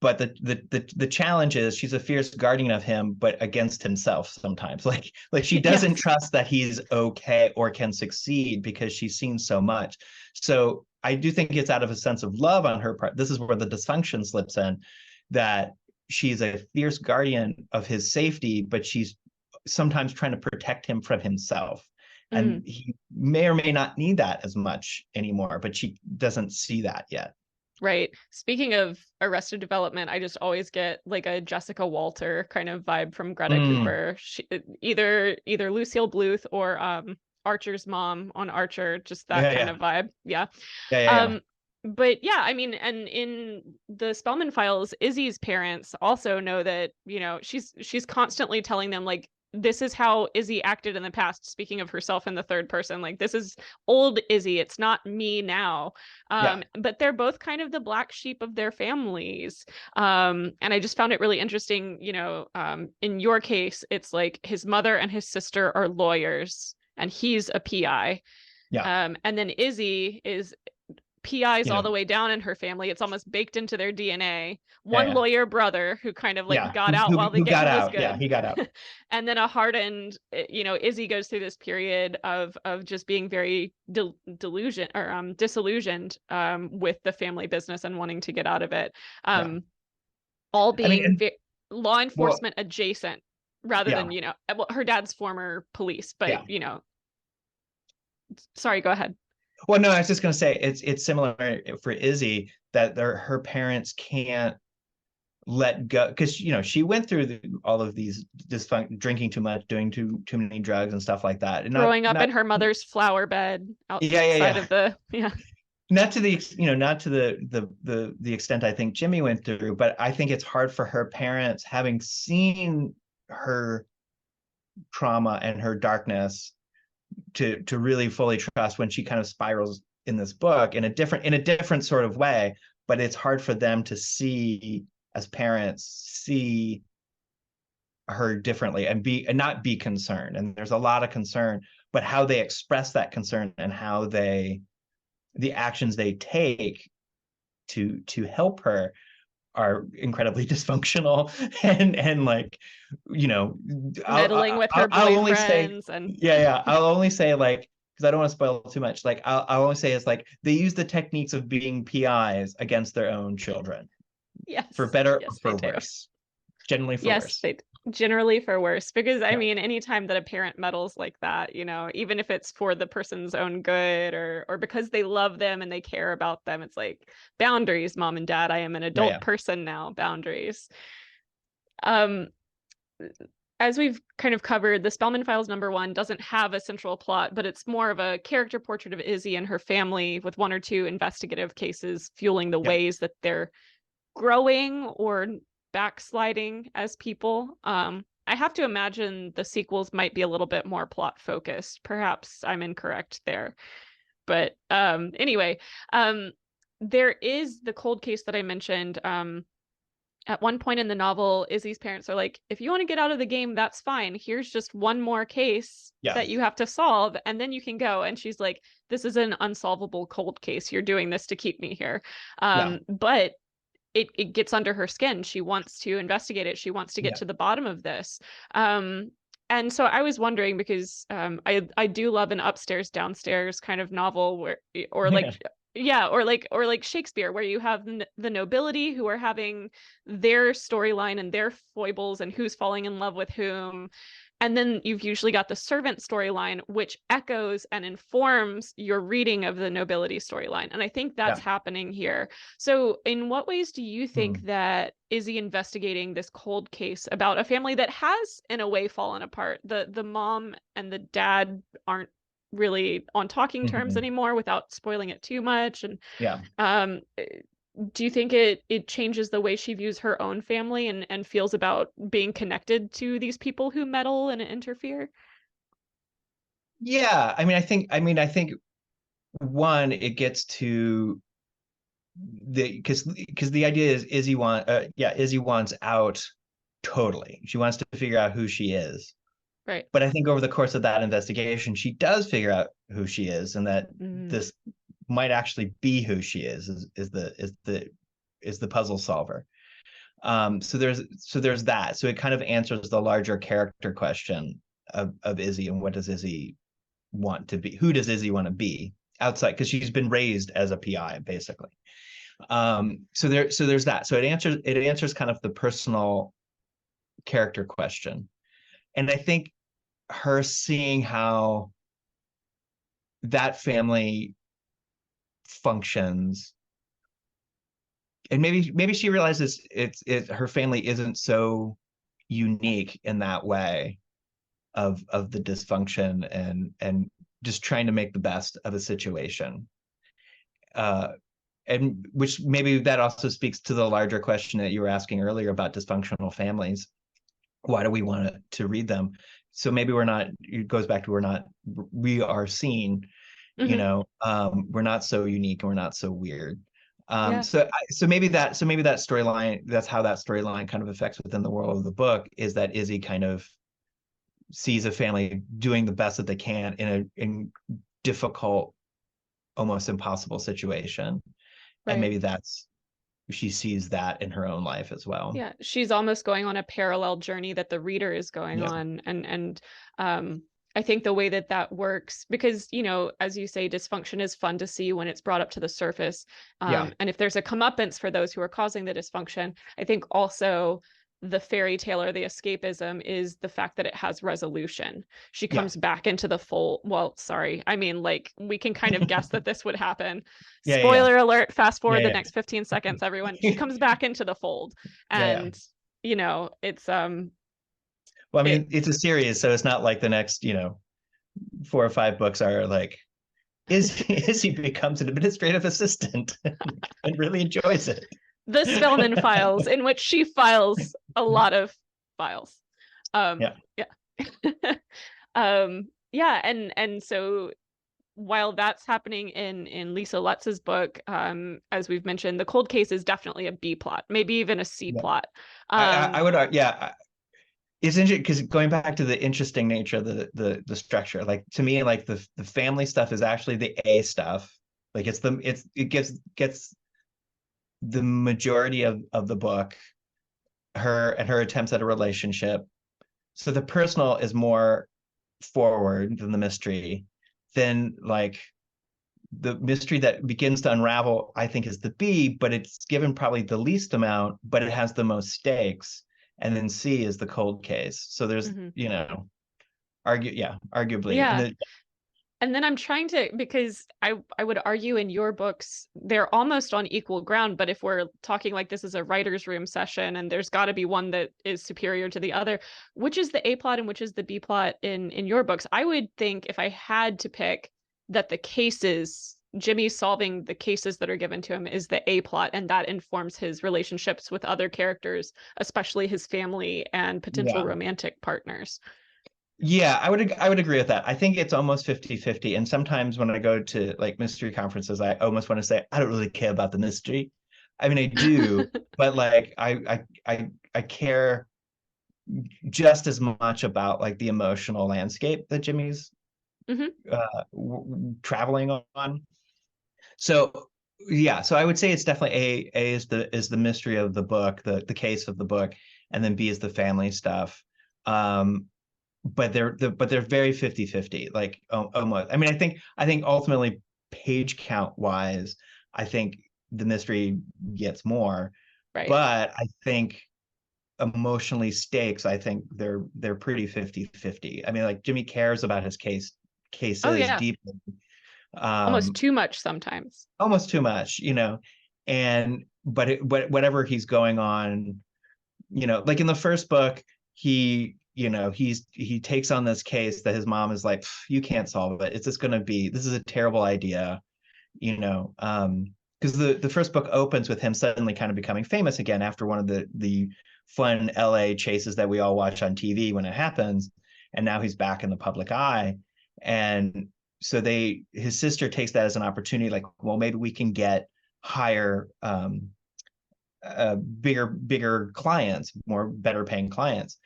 But the challenge is she's a fierce guardian of him, but against himself sometimes. Like she doesn't Yes. trust that he's okay or can succeed because she's seen so much. So I do think it's out of a sense of love on her part. This is where the dysfunction slips in, that she's a fierce guardian of his safety, but she's sometimes trying to protect him from himself. And Mm. he may or may not need that as much anymore, but she doesn't see that yet. Right. Speaking of Arrested Development, I just always get like a Jessica Walter kind of vibe from Greta Mm. Cooper. Either Lucille Bluth or Archer's mom on Archer, just that Yeah, kind yeah, of vibe. Yeah. yeah, yeah, yeah. Um, but yeah, I mean, and in the Spellman Files, Izzy's parents also know that, she's constantly telling them like, this is how Izzy acted in the past, speaking of herself in the third person. Like, this is old Izzy. It's not me now. Yeah. But they're both kind of the black sheep of their families. And I just found it really interesting, in your case, it's like his mother and his sister are lawyers and he's a PI. Yeah. And then Izzy is PIs You all know, the way down in her family. It's almost baked into their DNA. yeah, One yeah, lawyer brother who kind of like yeah. got out while the Who got game was out? Yeah, good. he got out. And then a hardened, Izzy goes through this period of just being very delusion or disillusioned with the family business and wanting to get out of it. Yeah. All I mean, being law well, enforcement adjacent rather yeah, than, well, her dad's former police, but yeah. sorry, go ahead. Well, no, I was just gonna say it's similar for Izzy that her parents can't let go because she went through all of these drinking too much, doing too many drugs and stuff like that, and Growing up not in her mother's flower bed yeah, yeah, outside yeah. of the, yeah. Not to the not to the extent I think Jimmy went through, but I think it's hard for her parents, having seen her trauma and her darkness, to really fully trust when she kind of spirals in this book in a different sort of way. But it's hard for them to see, as parents, see her differently and not be concerned. And there's a lot of concern, but how they express that concern and how the actions they take to help her are incredibly dysfunctional and like Meddling with her I'll only say boyfriends and yeah, I'll only say like, because I don't want to spoil too much, like I'll only say it's like they use the techniques of being PIs against their own children, for yes, better or yes, they for do. worse, generally for Yes, worse. they generally for worse because I Yeah, mean anytime that a parent meddles like that, even if it's for the person's own good or because they love them and they care about them, it's like boundaries, mom and dad. I am an yeah, adult yeah, person now, boundaries. Um as we've kind of covered, the Spellman Files #1 doesn't have a central plot, but it's more of a character portrait of Izzy and her family with one or two investigative cases fueling the yeah, ways that they're growing or backsliding as people. I have to imagine the sequels might be a little bit more plot focused. Perhaps I'm incorrect there. But anyway, there is the cold case that I mentioned. At one point in the novel, Izzy's parents are like, if you want to get out of the game, that's fine. Here's just one more case yeah, that you have to solve, and then you can go. And she's like, this is an unsolvable cold case. You're doing this to keep me here. yeah, But it gets under her skin. She wants to investigate it. She wants to get yeah, to the bottom of this. And so I was wondering because I do love an upstairs downstairs kind of novel where or yeah, like yeah or like Shakespeare where you have the nobility who are having their storyline and their foibles and who's falling in love with whom, and then you've usually got the servant storyline, which echoes and informs your reading of the nobility storyline. And I think that's yeah. happening here. So, in what ways do you think Hmm. that Izzy investigating this cold case about a family that has, in a way, fallen apart? The mom and the dad aren't really on talking terms Hmm. anymore without spoiling it too much. And Yeah. um, do you think it changes the way she views her own family and feels about being connected to these people who meddle and interfere? Yeah, I think one, it gets to because the idea is Izzy wants out totally. She wants to figure out who she is. Right. But I think over the course of that investigation, she does figure out who she is, and that Mm, this might actually be who she is the puzzle solver. So there's that. So it kind of answers the larger character question of Izzy, and what does Izzy want to be? Who does Izzy want to be outside? Because she's been raised as a PI, basically. So there's that. So it answers kind of the personal character question. And I think her seeing how that family functions, and maybe she realizes her family isn't so unique in that way of the dysfunction, and just trying to make the best of a situation. And which maybe that also speaks to the larger question that you were asking earlier about dysfunctional families. Why do we want to read them? So maybe we're not, it goes back to we are seen, hmm. we're not so unique, and we're not so weird. Yeah. So maybe that storyline, that's how that storyline kind of affects within the world of the book, is that Izzy kind of sees a family doing the best that they can in difficult, almost impossible situation. And Right. maybe she sees that in her own life as well. Yeah, she's almost going on a parallel journey that the reader is going Yeah. on, and I think the way that that works, because as you say, dysfunction is fun to see when it's brought up to the surface, Yeah. and if there's a comeuppance for those who are causing the dysfunction, I think also the fairy tale or the escapism is the fact that it has resolution. She Yeah. comes back into the fold. Well, sorry, I mean, like, we can kind of guess that this would happen. Yeah. Yeah. Spoiler alert, fast forward the Yeah. next 15 seconds, everyone. She Yeah. comes back into the fold. Yeah. Yeah. And it's Well, I it mean, it's a series, so it's not like the next, 4 or 5 books are like, Izzy becomes an administrative assistant and really enjoys it. the Spellman Files, in which she files a lot of files. Yeah. Yeah. Yeah, and so while that's happening in Lisa Lutz's book, as we've mentioned, the cold case is definitely a B plot, maybe even a C Yeah. plot. I would, yeah. It's interesting because going back to the interesting nature of the structure, like to me, like the family stuff is actually the A stuff. Like it gets the majority of the book, her attempts at a relationship. So the personal is more forward than the mystery. Then like the mystery that begins to unravel, I think, is the B, but it's given probably the least amount, but it has the most stakes. And then C is the cold case. So there's, Mhm. arguably. Yeah. And then I'm trying to, because I would argue in your books, they're almost on equal ground. But if we're talking like this is a writer's room session and there's got to be one that is superior to the other, which is the A plot and which is the B plot in your books? I would think, if I had to pick, that the cases, Jimmy solving the cases that are given to him, is the A plot, and that informs his relationships with other characters, especially his family and potential Yeah. romantic partners. Yeah, I would agree with that. I think it's almost 50-50. And sometimes when I go to like mystery conferences, I almost want to say, I don't really care about the mystery. I mean, I do, but like I care just as much about like the emotional landscape that Jimmy's Hmm. traveling on. So yeah, so I would say it's definitely A is the mystery of the book, the case of the book, and then B is the family stuff. Um, but they're very 50-50, like almost. I mean, I think ultimately, page count wise, I think the mystery gets more, Right. but I think emotionally stakes, I think they're pretty 50-50. I mean, like Jimmy cares about his Oh, cases yeah. deeply, Almost um too much sometimes. almost too much, and but whatever he's going on, like in the first book, he takes on this case that his mom is like, you can't solve it, it's just going to be, this is a terrible idea, because the first book opens with him suddenly kind of becoming famous again after one of the fun LA chases that we all watch on TV when it happens, and now he's back in the public eye, And so his sister takes that as an opportunity, like, well, maybe we can get higher, bigger clients, better paying clients.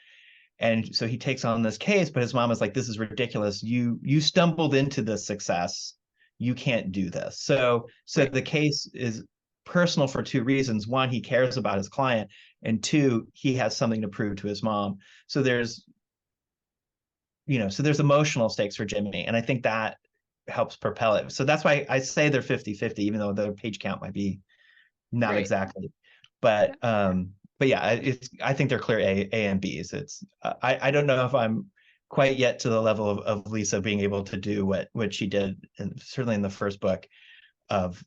And so he takes on this case, but his mom is like, this is ridiculous. You stumbled into this success. You can't do this. So Right. the case is personal for two reasons. One, he cares about his client, and two, he has something to prove to his mom. So there's emotional stakes for Jimmy. And I think that helps propel it. So that's why I say they're 50-50, even though the page count might be not Right. exactly. But yeah, I think they're clear A and B's. It's I don't know if I'm quite yet to the level of Lisa being able to do what she did, and certainly in the first book, of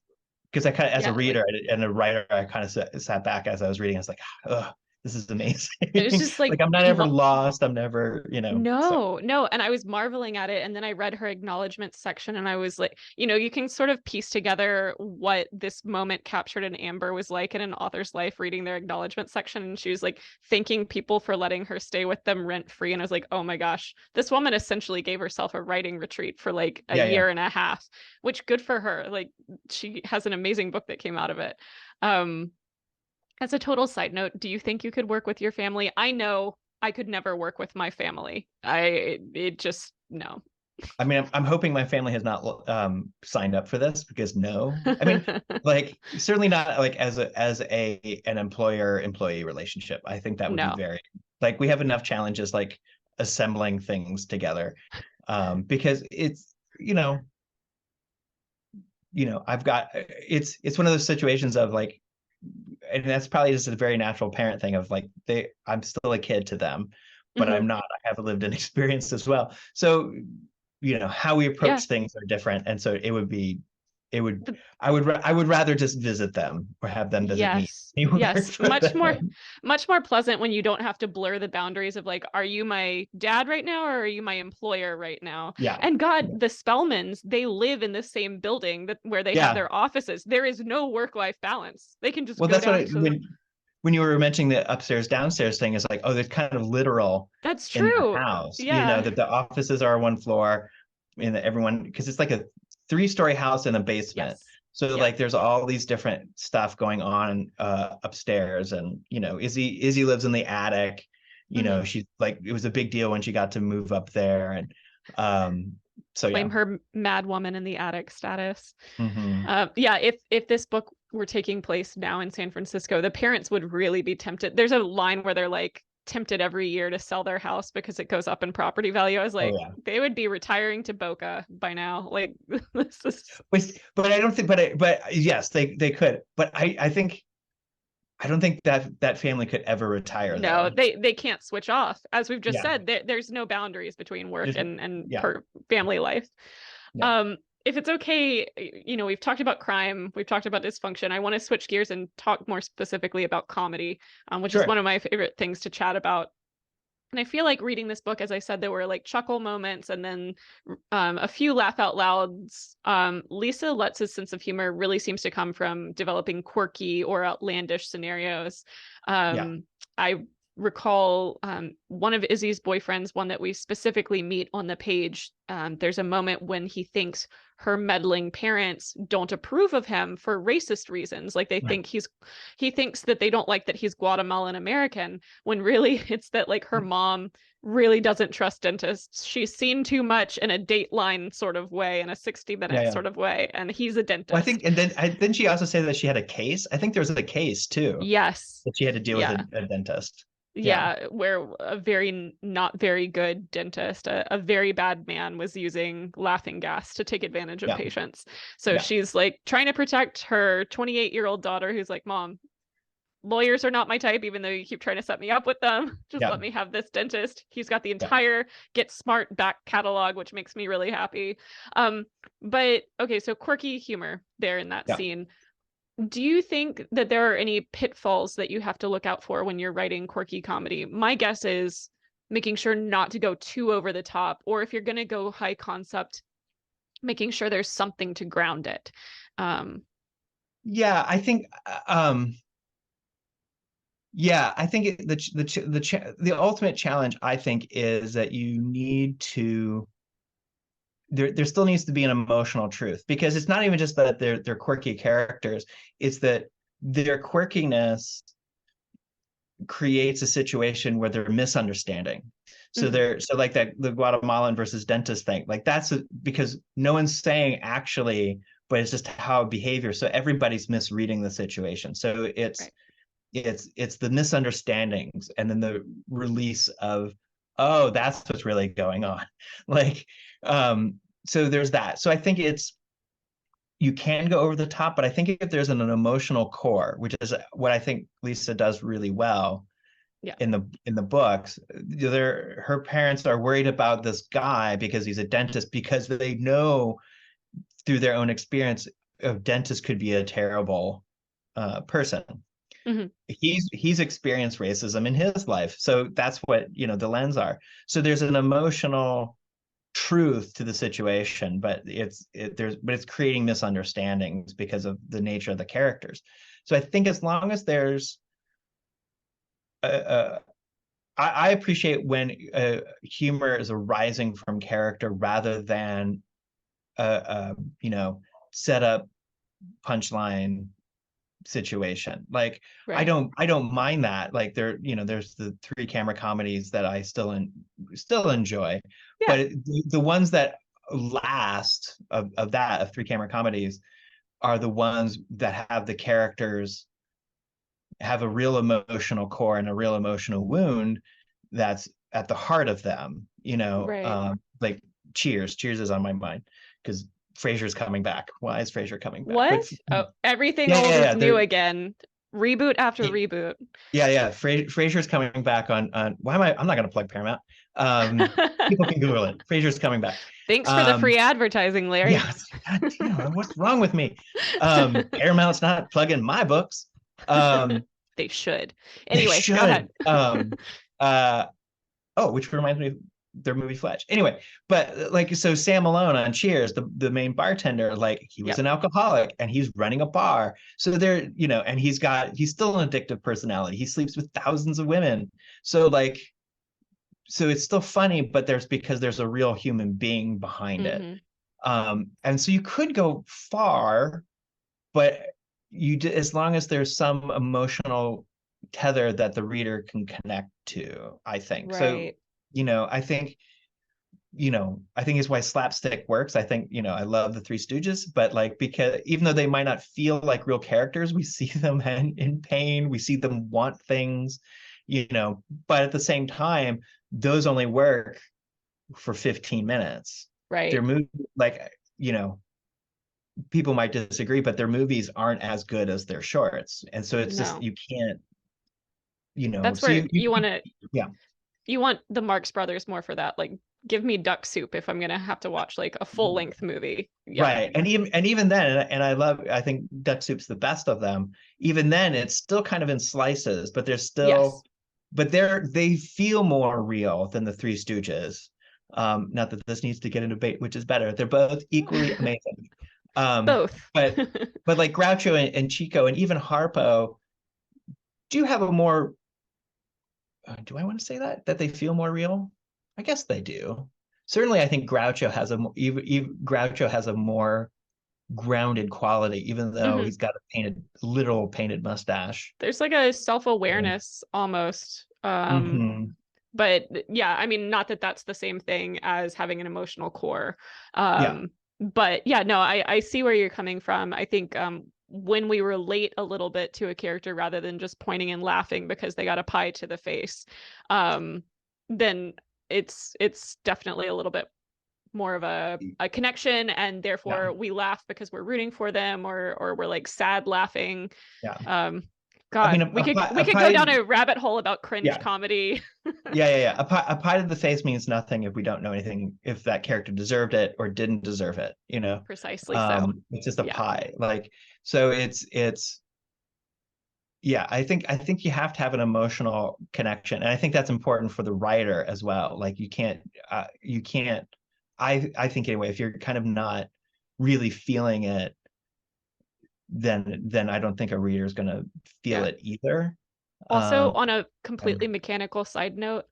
because I kind of, as a Yeah, like reader and a writer, I kind of sat back as I was reading. I was like, oh, this is amazing. it was just Like, like I'm not ever lost. I'm never, so no, no. And I was marveling at it. And then I read her acknowledgement section and I was like, you can sort of piece together what this moment captured in Amber was like in an author's life reading their acknowledgement section. And she was like thanking people for letting her stay with them rent free. And I was like, oh my gosh, this woman essentially gave herself a writing retreat for like a yeah. year and a half, which good for her. Like she has an amazing book that came out of it. Um, as a total side note, do you think you could work with your family? I know I could never work with my family. It just, no. I mean, I'm hoping my family has not signed up for this, because no, I mean, like, certainly not like as an employer-employee relationship. I think that would be No. very, like, we have enough challenges like assembling things together, because it's I've got it's one of those situations of like, and that's probably just a very natural parent thing of like, I'm still a kid to them, but Hmm. I'm not. I have a lived in experience as well. So how we Yeah. approach things are different, and so it would The, I would rather just visit them or have them visit me. yes. You work Yes. for them. Much more pleasant when you don't have to blur the boundaries of like, are you my dad right now or are you my employer right now? Yeah, And God, the Spellmans, they live in the same building where they have yeah. their offices. There is no work-life balance. They can just Well, go that's what down to when you were mentioning the upstairs downstairs thing, is like, oh, there's kind of literal That's in the true. house. Yeah. That the offices are one floor, and that everyone, because it's like a 3-story house in a basement. Yes. So Yeah. like there's all these different stuff going on upstairs, and Izzy lives in the attic. Hmm. She's like, it was a big deal when she got to move up there, and so Claim yeah. her mad woman in the attic status. Hmm. Yeah, if this book were taking place now in San Francisco, the parents would really be tempted. There's a line where they're like tempted every year to sell their house because it goes up in property value. I was Oh like, yeah. they would be retiring to Boca by now. Like this is But I don't think, but yes, they could. But I don't think that family could ever retire no, there. they can't switch off. As we've just Yeah. said, there's no boundaries between work There's no, and yeah. per family life. Yeah. Um, if it's okay, we've talked about crime, we've talked about dysfunction. I want to switch gears and talk more specifically about comedy, which is one Sure. of my favorite things to chat about. And I feel like reading this book, as I said, there were like chuckle moments and then a few laugh out louds. Lisa Lutz's sense of humor really seems to come from developing quirky or outlandish scenarios. Yeah. I recall one of Izzy's boyfriends, one that we specifically meet on the page. There's a moment when he thinks her meddling parents don't approve of him for racist reasons. Like Right. he thinks that they don't like that he's Guatemalan American, when really it's that like her mom really doesn't trust dentists. She's seen too much in a Dateline sort of way, in a 60 Yeah. Minutes Yeah. sort of way, and he's a Well, I dentist. think, and then didn't she also say that she had a case? I think there was a case too, Yes. that she had to deal with Yeah. a dentist. Yeah. Yeah, where a very not very good dentist, a very bad man, was using laughing gas to take advantage of Yeah. patients. So Yeah. she's like trying to protect her 28-year-old daughter, who's like, Mom, lawyers are not my type, even though you keep trying to set me up with them. Just Yeah. let me have this dentist. He's got the Yeah. entire Get Smart back catalog, which makes me really happy. But okay, so quirky humor there in that Yeah. scene. Do you think that there are any pitfalls that you have to look out for when you're writing quirky comedy? My guess is making sure not to go too over the top, or if you're going to go high concept, making sure there's something to ground it. Um, Yeah. I think. Yeah. I think the ultimate challenge, I think, is that you need to there still needs to be an emotional truth, because it's not even just that they're quirky characters, it's that their quirkiness creates a situation where they're misunderstanding. So so like that, the Guatemalan versus dentist thing, like because no one's saying actually, but it's just how behavior. So everybody's misreading the situation. So Right. it's the misunderstandings, and then the release of, oh, that's what's really going on. Like, so there's that. So I think you can go over the top, but I think if there's an emotional core, which is what I think Lisa does really well Yeah. in the books, her parents are worried about this guy because he's a dentist, because they know through their own experience of dentist could be a terrible person. He's experienced racism in his life, so that's what the lens are. So there's an emotional truth to the situation, but it's creating misunderstandings because of the nature of the characters. So I think as long as there's I appreciate when humor is arising from character rather than set up punchline situation. Like, Right. I don't mind that. Like, there's the three camera comedies that I still enjoy, Yeah. but the ones that last of three camera comedies are the ones that have the characters have a real emotional core and a real emotional wound that's at the heart of them. Right. Like Cheers is on my mind because Frasier's coming back. Why is Frasier coming back? But What? Oh, everything yeah, old yeah, is yeah. new again. Reboot after reboot. Yeah. Frasier's coming back on. Why am I? I'm not going to plug Paramount. People can Google it. Frasier's coming back. Thanks for the free advertising, Larry. Yeah. God damn, what's wrong with me? Paramount's not plugging my books. They should. They Anyway, go should. ahead. Which reminds me of their movie Fletch. Anyway, but like, so Sam Malone on Cheers, the main bartender, like, he was Yep. an alcoholic and he's running a bar. So there, and he's still an addictive personality. He sleeps with thousands of women. So like, so it's still funny, but because there's a real human being behind it. And so you could go far, but as long as there's some emotional tether that the reader can connect to, I think. So, Right. I think is why slapstick works. I think, I love the Three Stooges, but like, because even though they might not feel like real characters, we see them in pain, we see them want things, but at the same time, those only work for 15 minutes. Right. Their movie, like, people might disagree, but their movies aren't as good as their shorts. And so it's just, you can't, that's so where you want to, yeah. You want the Marx Brothers more for that. Like, give me Duck Soup if I'm going to have to watch like a full length movie. Yeah. Right. And even then, and I think Duck Soup's the best of them. Even then, it's still kind of in slices, but they're still, Yes. but they feel more real than the Three Stooges. Not that this needs to get into debate, which is better. They're both equally amazing. Both. but like Groucho and Chico and even Harpo do have a more, do I want to say that they feel more real? I guess they do. Certainly, I think Groucho has a more grounded quality, even though he's got a literal painted mustache. There's like a self-awareness almost. But yeah, I mean, not that that's the same thing as having an emotional core. But yeah, no, I see where you're coming from. I think when we relate a little bit to a character rather than just pointing and laughing because they got a pie to the face, then it's definitely a little bit more of a connection, and therefore we laugh because we're rooting for them, or we're like sad laughing. God, I mean, we could go down a rabbit hole about cringe comedy. Yeah. A pie to the face means nothing if we don't know anything, if that character deserved it or didn't deserve it. Precisely. So it's just a pie. Like, so it's yeah. I think you have to have an emotional connection, and I think that's important for the writer as well. Like, you can't. I think anyway, if you're kind of not really feeling it, then I don't think a reader is going to feel it either. Also, on a completely mechanical side note,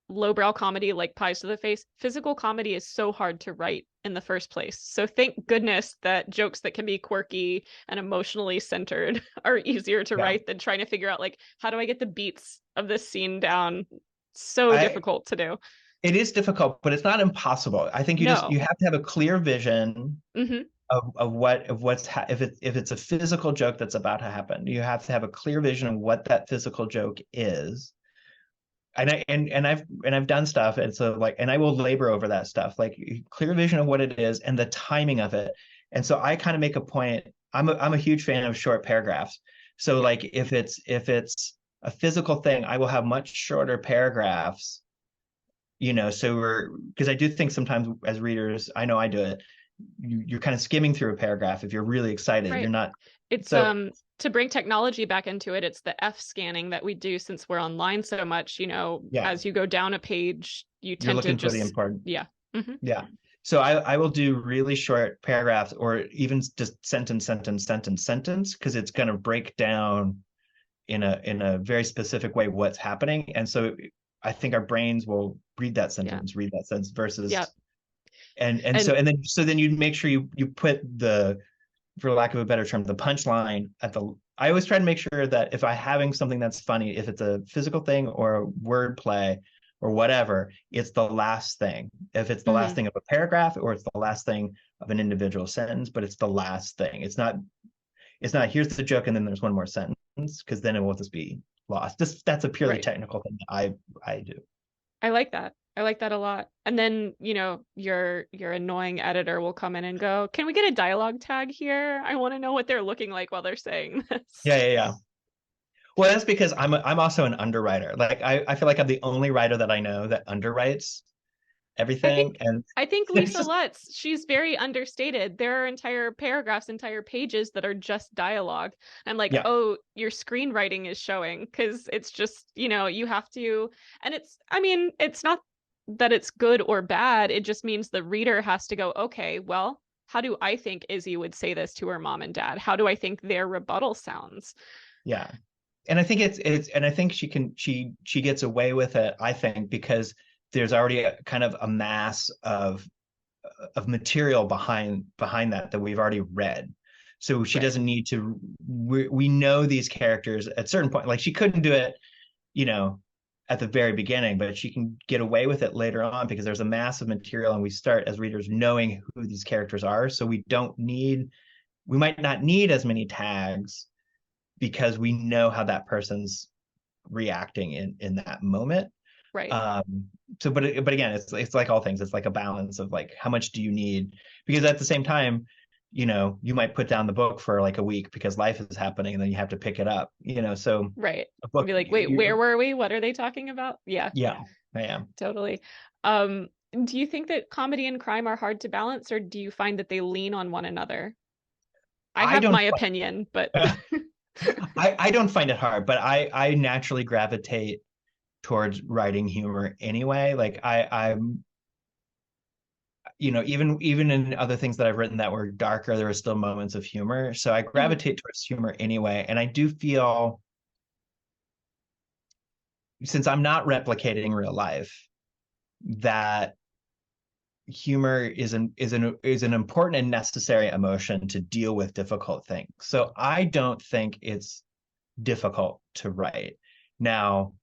lowbrow comedy like Pies to the Face, physical comedy is so hard to write in the first place. So thank goodness that jokes that can be quirky and emotionally centered are easier to Yeah. write than trying to figure out like, how do I get the beats of this scene down? So I difficult to do. It is difficult, but it's not impossible. I think you No. have to have a clear vision Hmm. if it's a physical joke that's about to happen. You have to have a clear vision of what that physical joke is. And I've done stuff, and so like, and I will labor over that stuff, like clear vision of what it is and the timing of it. And so I kind of make a point. I'm a huge fan of short paragraphs. So Yeah. like if it's a physical thing, I will have much shorter paragraphs, so because I do think sometimes as readers, I know I do it, you're kind of skimming through a paragraph if you're really excited. You're Right. not. It's So to bring technology back into it, it's the F scanning that we do since we're online so much, yeah, as you go down a page, you you're tend to looking for the just important. yeah. Hmm. Yeah. So I will do really short paragraphs or even just sentence, because it's going to break down in a very specific way what's happening. And so I think our brains will Yeah. read that sentence Yeah. versus and so And then you make sure you put the, for lack of a better term, the punchline at the. I always try to make sure that if I'm having something that's funny, if it's a physical thing or a word play or whatever, it's the last thing. If it's the last mhm, thing of a paragraph or it's the last thing of an individual sentence, but it's the last thing. It's not here's the joke and then there's one more sentence, because then it will just be lost. That's a purely right. technical thing that I do. I like that. I like that a lot. And then, your annoying editor will come in and go, "Can we get a dialogue tag here? I want to know what they're looking like while they're saying this." Yeah, yeah, yeah. Well, that's because I'm also an underwriter. Like I feel like I'm the only writer that I know that underwrites I everything. think And I think it's Lisa just, Lutz, she's very understated. There are entire paragraphs, entire pages that are just dialogue. I'm like, yeah, "Oh, your screenwriting is showing," because it's just, you have to, and I mean, it's not that it's good or bad. It just means the reader has to go, "Okay, well, how do I think Izzy would say this to her mom and dad? How do I think their rebuttal sounds?" yeah. And I think and I think she gets away with it, I think, because there's already a kind of a mass of material behind that we've already read. So she Right. doesn't need to. We know these characters at certain point. Like she couldn't do it, you know, at the very beginning, but she can get away with it later on because there's a mass of material, and we start as readers knowing who these characters are. So we might not need as many tags because we know how that person's reacting in that moment. Right. um but again, it's like all things, it's like a balance of like how much do you need, because at the same time, you might put down the book for like a week because life is happening and then you have to pick it up, so Right. a And book be like, "Wait, where were we? What are they talking about?" Yeah, yeah, I am. totally. Um, do you think that comedy and crime are hard to balance, or do you find that they lean on one another? I I have don't my opinion, but I don't find it hard, but I naturally gravitate towards writing humor anyway. Like I'm, even in other things that I've written that were darker, there were still moments of humor. So I Mhm. gravitate towards humor anyway. And I do feel, since I'm not replicating real life, that humor is an important and necessary emotion to deal with difficult things. So I don't think it's difficult to write. Now,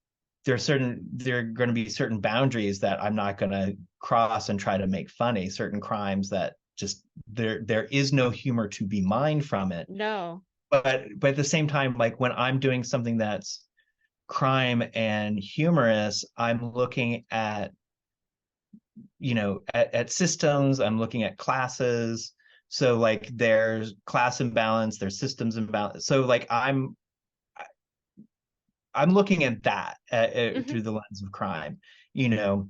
there are going to be certain boundaries that I'm not going to cross and try to make funny, certain crimes that just there is no humor to be mined from it. No. But at the same time, like when I'm doing something that's crime and humorous, I'm looking at systems, I'm looking at classes. So like there's class imbalance, there's systems imbalance. So like I'm looking at that Hmm. through the lens of crime, you know,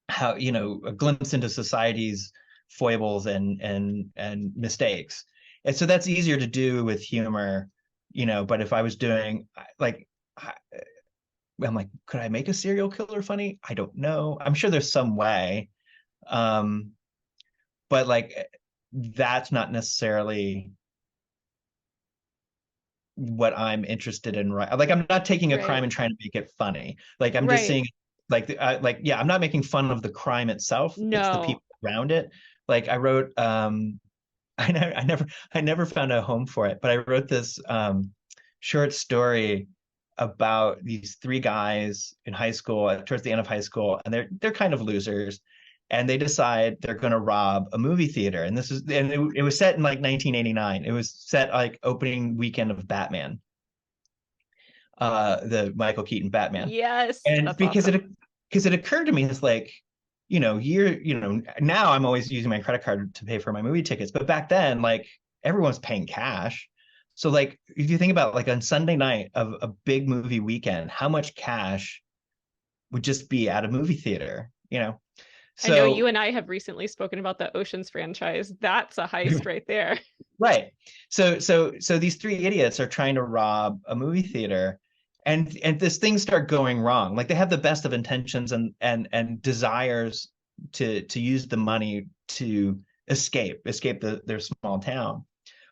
how, a glimpse into society's foibles and mistakes. And so that's easier to do with humor, but if I was doing like, I'm like, could I make a serial killer funny? I don't know. I'm sure there's some way. Um, but like that's not necessarily what I'm interested in. Right. Like I'm not taking a crime Right. and trying to make it funny. Like I'm just Right. seeing Yeah, I'm not making fun of the crime itself. It's the No. people around it. Like I wrote, I never found a home for it, but I wrote this short story about these three guys in high school, towards the end of high school, and they're kind of losers, and they decide they're going to rob a movie theater. And it was set in like 1989. It was set like opening weekend of Batman, the Michael Keaton Batman. Yes, And that's awesome. because it occurred to me, it's like, now I'm always using my credit card to pay for my movie tickets, but back then, like, everyone's paying cash. So like, if you think about like on Sunday night of a big movie weekend, how much cash would just be at a movie theater, I know you So and I have recently spoken about the Oceans franchise. That's a heist right there. right. So these three idiots are trying to rob a movie theater, and this things start going wrong. Like they have the best of intentions and desires to use the money to escape their small town,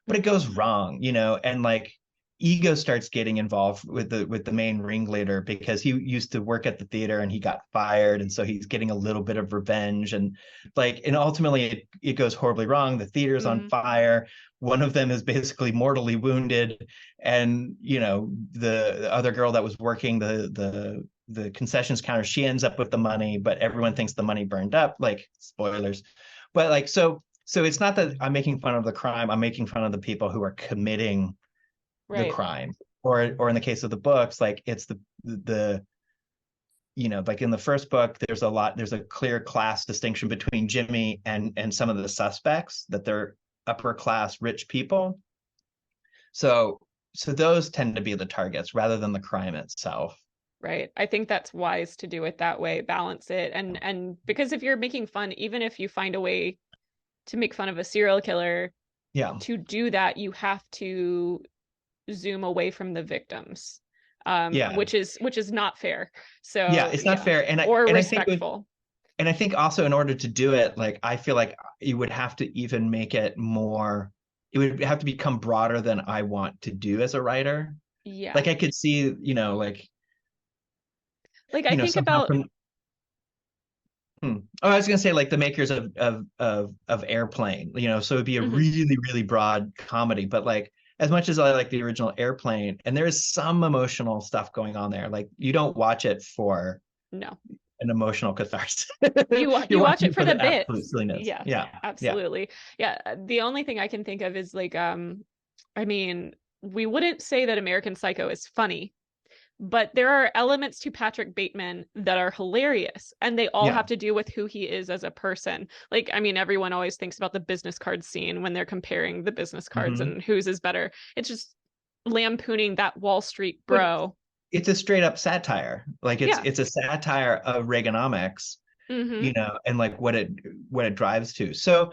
but it goes wrong, and like ego starts getting involved with the main ringleader because he used to work at the theater and he got fired, and so he's getting a little bit of revenge, and ultimately it goes horribly wrong. The theater's on Mm. fire. One of them is basically mortally wounded, and the other girl that was working the concessions counter, she ends up with the money, but everyone thinks the money burned up, like spoilers. But like so it's not that I'm making fun of the crime, I'm making fun of the people who are committing the Right. crime. Or in the case of the books, like it's the like in the first book, there's a clear class distinction between Jimmy and some of the suspects, that they're upper class rich people. So those tend to be the targets rather than the crime itself. Right. I think that's wise to do it that way, balance it. And because if you're making fun, even if you find a way to make fun of a serial killer, Yeah. to do that, you have to zoom away from the victims, Yeah. which is not fair. Yeah, So it's not yeah, fair. or And I think respectful. and I think also in order to do it, like I feel like you would have to even make it more, it would have to become broader than I want to do as a writer. Yeah. Like I could see, Like I think somehow about, from Oh, I was gonna say like the makers of Airplane, so it'd be a mhm, really, really broad comedy, but like as much as I like the original Airplane, and there's some emotional stuff going on there, like you don't watch it for no. an emotional catharsis. You're You watch watching it it for for the the absolute bits. silliness. Yeah, Yeah. Yeah. absolutely. Yeah, the only thing I can think of is like I mean, we wouldn't say that American Psycho is funny, but there are elements to Patrick Bateman that are hilarious, and they all Yeah. have to do with who he is as a person. Like, I mean, everyone always thinks about the business card scene when they're comparing the business cards Hmm. and whose is better. It's just lampooning that Wall Street But bro. it's a straight up satire. Like it's Yeah. it's a satire of Reaganomics, Mm-hmm. and like what it drives to. So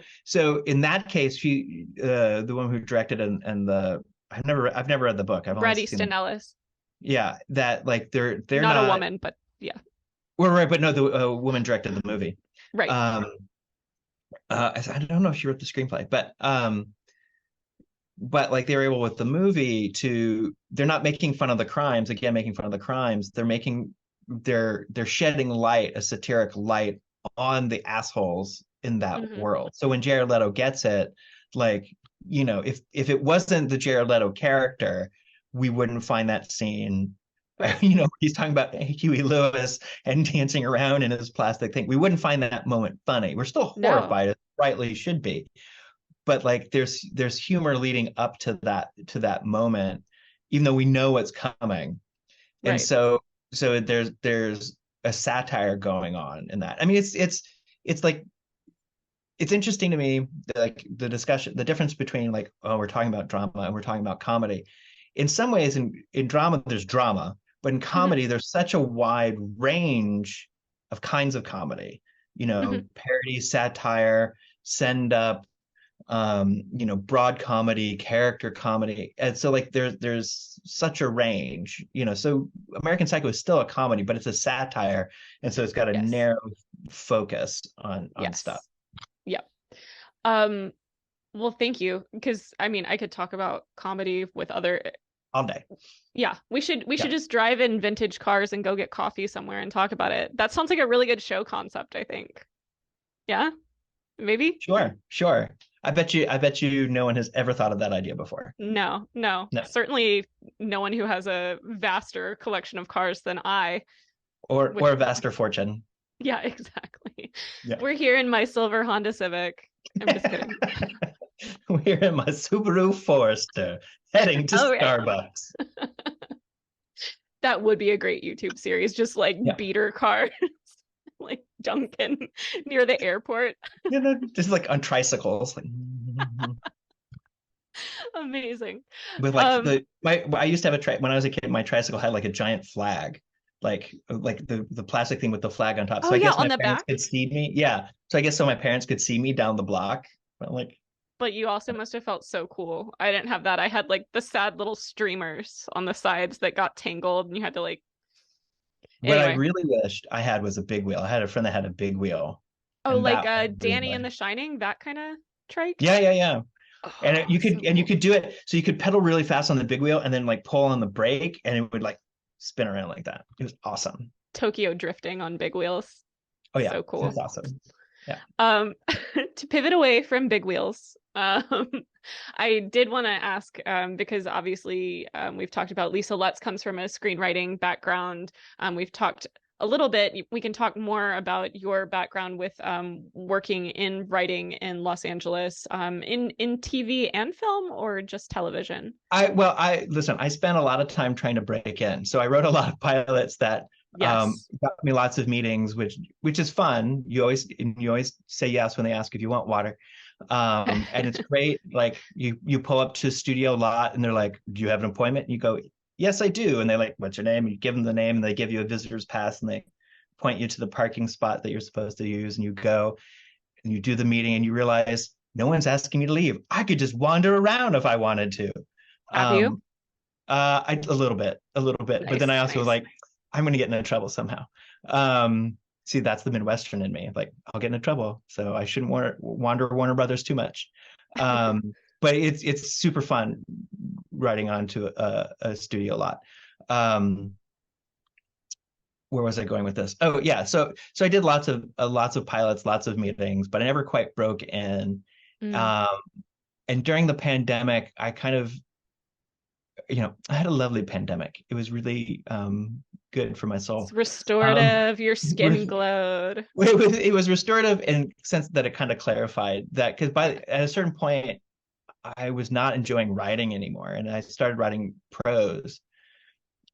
in that case, the one who directed and the I've never read the book. I've only Bret seen Easton Ellis. yeah, that like they're Not a not, woman, but yeah. well, right, but no, the woman directed the movie. Right. Um, I don't know if she wrote the screenplay, but like they were able with the movie to, they're not making fun of the crimes, again making fun of the crimes, they're shedding light, a satiric light on the assholes in that Mm-hmm. world. So when Jared Leto gets it, like, if it wasn't the Jared Leto character, we wouldn't find that scene. Right. He's talking about Huey Lewis and dancing around in his plastic thing. We wouldn't find that moment funny. We're still No. horrified, as rightly should be, but like there's humor leading up to that moment, even though we know what's coming. And Right. so there's a satire going on in that. I mean, it's like, it's interesting to me, like the discussion, the difference between like, oh, we're talking about drama and we're talking about comedy. In some ways, in drama there's drama, but in Mm-hmm. comedy there's such a wide range of kinds of comedy, Mm-hmm. parody, satire, send up, broad comedy, character comedy. And so like there's such a range, so American Psycho is still a comedy, but it's a satire. And so it's got a Yes. narrow focus on stuff. Yes. Yep. Um, well, thank you. Because I mean, I could talk about comedy with other all day. Yeah, we should Yeah. just drive in vintage cars and go get coffee somewhere and talk about it. That sounds like a really good show concept, I think. Yeah, maybe? Sure. I bet you no one has ever thought of that idea before. No, no. No. Certainly no one who has a vaster collection of cars than I, Or which a vaster fortune. yeah, exactly. Yeah. We're here in my silver Honda Civic. I'm just kidding. We're in my Subaru Forester heading to Oh, right. Starbucks. That would be a great YouTube series, just like Yeah. beater cars, like Duncan near the airport. Just like on tricycles. Like, Amazing. with like I used to have when I was a kid, my tricycle had like a giant flag, like the plastic thing with the flag on top. Oh So I yeah, guess on my the parents back. could see me. Yeah. So I guess so my parents could see me down the block. But like But you also must have felt so cool. I didn't have that. I had like the sad little streamers on the sides that got tangled and you had to like what I anyway. really wished I had was a big wheel. I had a friend that had a big wheel. Oh, And like that was really Danny in The Shining, that kind of trike. yeah. And Oh, you so could cool. do it so you could pedal really fast on the big wheel and then like pull on the brake and it would like spin around like that. It was awesome. Tokyo drifting on big wheels. Oh yeah, So it was cool. awesome. Yeah. To pivot away from big wheels, I did want to ask because obviously we've talked about Lisa Lutz comes from a screenwriting background. We've talked a little bit. We can talk more about your background with working in writing in Los Angeles, in TV and film, or just television. I listen, I spent a lot of time trying to break in. So I wrote a lot of pilots that Yes. got me lots of meetings, which is fun. You always say yes when they ask if you want water. And it's great. Like you pull up to a studio lot and they're like, "Do you have an appointment?" And you go, "Yes, I do." And they're like, "What's your name?" And you give them the name and they give you a visitor's pass and they point you to the parking spot that you're supposed to use and you go and you do the meeting and you realize no one's asking me to leave. I could just wander around if I wanted to. Have you? Um, a little bit, but then Nice, I also was nice. like, I'm going to get into trouble somehow. See, that's the Midwestern in me. Like, I'll get into trouble, so I shouldn't wander Warner Brothers too much. But it's super fun writing onto a studio lot. Where was I going with this? Oh yeah, so I did lots of pilots, lots of meetings, but I never quite broke in. Mm. Um, and during the pandemic, I kind of I had a lovely pandemic. It was really good for my It's soul. restorative. Your skin glowed. It was restorative in the sense that it kind of clarified that because at a certain point I was not enjoying writing anymore, and I started writing prose.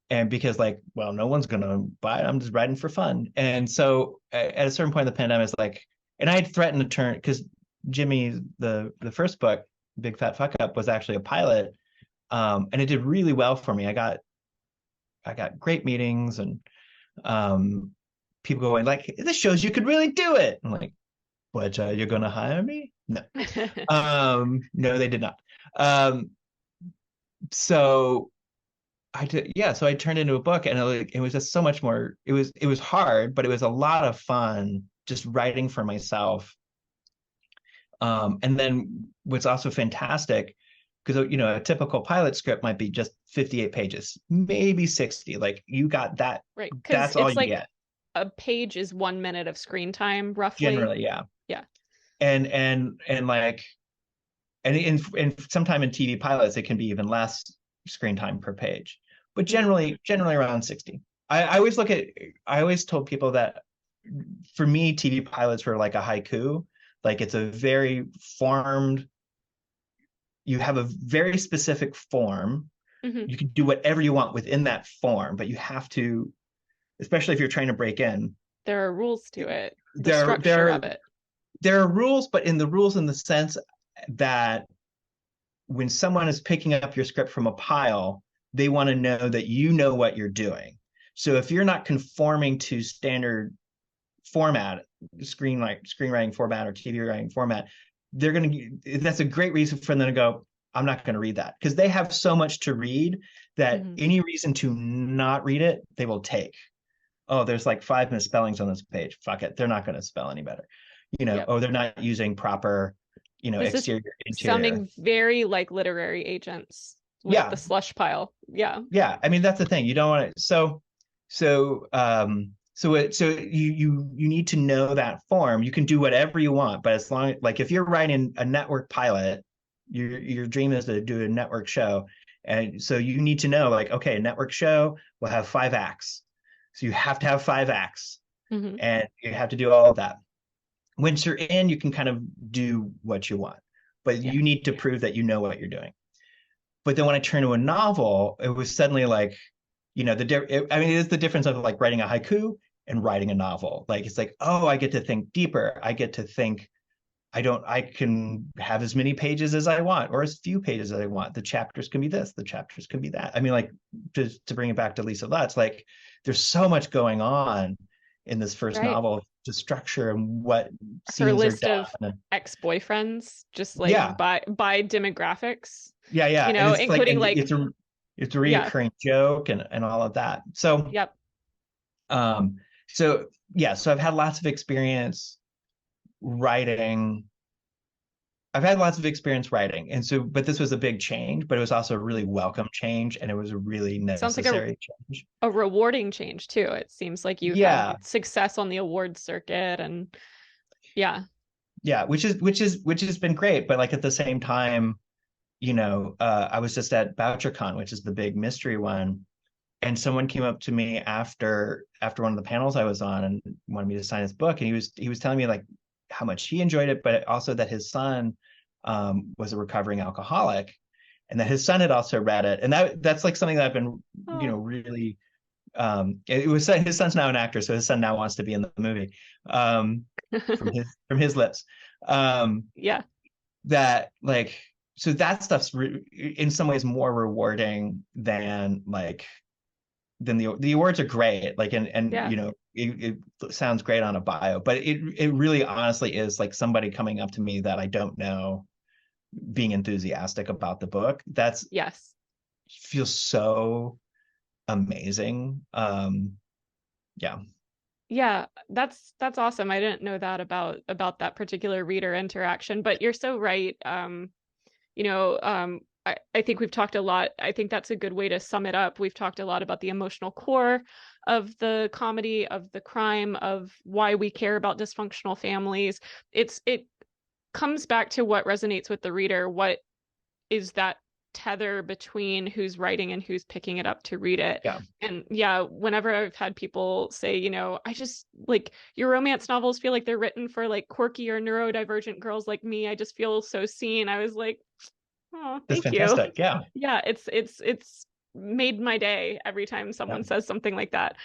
And because like, well, no one's gonna buy it, I'm just writing for fun. And so at a certain point in the pandemic, it's like, and I had threatened to turn because Jimmy, the first book, Big Fat Fuck Up, was actually a pilot. And it did really well for me. I got great meetings and people going like, "This shows you could really do it." I'm like, "What? You're going to hire me?" No, no, they did not. So I did, yeah. So I turned into a book, and it was just so much more. It was hard, but it was a lot of fun just writing for myself. And then what's also fantastic, because a typical pilot script might be just 58 pages, maybe 60. Like you got that. Right, because That's all it's you like get. a page is 1 minute of screen time, roughly. Generally, yeah. Yeah. And like, and in sometime in TV pilots, it can be even less screen time per page, but Mm. generally around 60. I always told people that for me, TV pilots were like a haiku. Like it's a very formed, you have a very specific form. Hmm. You can do whatever you want within that form, but you have to, especially if you're trying to break in. There are rules to it, the There structure there of it. there are rules, but in the sense that when someone is picking up your script from a pile, they want to know that you know what you're doing. So if you're not conforming to standard format, screenwriting format or TV writing format, that's a great reason for them to go, "I'm not going to read that," because they have so much to read that Hmm. any reason to not read it, they will take. Oh, there's like 5 misspellings on this page. Fuck it. They're not going to spell any better. Yep. Oh, they're not using proper, This is exterior, interior. sounding very like literary agents, with Yeah. the slush pile. Yeah. Yeah. I mean, that's the thing. You don't want to, so you need to know that form. You can do whatever you want, but as long like if you're writing a network pilot, your dream is to do a network show. And so you need to know like, okay, a network show will have 5 acts. So you have to have 5 acts Mm-hmm. and you have to do all of that. Once you're in, you can kind of do what you want, but Yeah. you need to prove that you know what you're doing. But then when I turned to a novel, it was suddenly like, I mean, it is the difference of like writing a haiku and writing a novel. Like, it's like, oh, I get to think deeper. I get to think, I can have as many pages as I want or as few pages as I want. The chapters can be this, the chapters can be that. I mean, like, to bring it back to Lisa Lutz, like, there's so much going on in this first Right. novel to structure and what Her scenes are list done. of ex-boyfriends, just like Yeah, by demographics, yeah, and it's like, including and like, it's a yeah, reoccurring joke and all of that. So yep. um so yeah, so I've had lots of experience writing. I've had lots of experience writing, and so, but this was a big change, but it was also a really welcome change, and it was a really Sounds like necessary change. a rewarding change too. It seems like you've had Yeah, success on the awards circuit, and yeah. yeah, which has been great, but like at the same time, I was just at BoucherCon, which is the big mystery one, and someone came up to me after one of the panels I was on and wanted me to sign his book, and he was telling me like how much he enjoyed it, but also that his son was a recovering alcoholic, and that his son had also read it, and that's like something that I've been Oh. really it was his son's now an actor, so his son now wants to be in the movie from his lips. Yeah. That like so that stuff's in some ways more rewarding than the awards are great, like, and Yeah. it sounds great on a bio, but it really honestly is like somebody coming up to me that I don't know being enthusiastic about the book. That's Yes. feels so amazing. Yeah. Yeah, that's awesome. I didn't know that about that particular reader interaction, but you're so right. You know, I think we've talked a lot. I think that's a good way to sum it up. We've talked a lot about the emotional core of the comedy, of the crime, of why we care about dysfunctional families. It comes back to what resonates with the reader. What is that tether between who's writing and who's picking it up to read it? Yeah. And yeah, whenever I've had people say, I just like your romance novels feel like they're written for like quirky or neurodivergent girls like me. I just feel so seen. I was like, oh, That's thank you. fantastic. Yeah. Yeah, it's made my day every time Yeah. someone says something like that.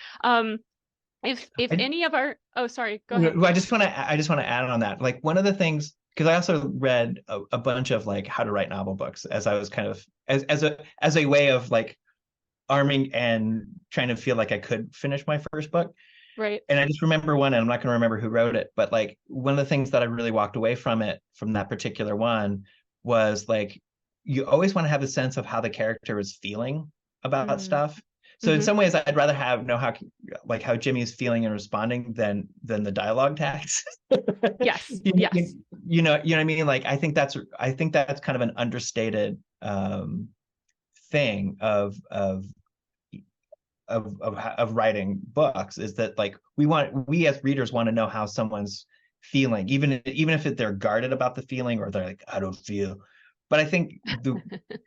If I, any of our Oh, sorry, go ahead. I just want to add on that. Like one of the things, because I also read a bunch of like how to write novel books as I was kind of as a way of like arming and trying to feel like I could finish my first book. Right. And I just remember one, and I'm not going to remember who wrote it, but like one of the things that I really walked away from that particular one, was like you always want to have a sense of how the character is feeling about Mm. stuff. So in Hmm. some ways, I'd rather know how Jimmy is feeling and responding than the dialogue tags. Yes. you, Yes. you know what I mean? Like I think that's kind of an understated thing of writing books, is that like we as readers want to know how someone's feeling, even if they're guarded about the feeling, or they're like, I don't feel. But I think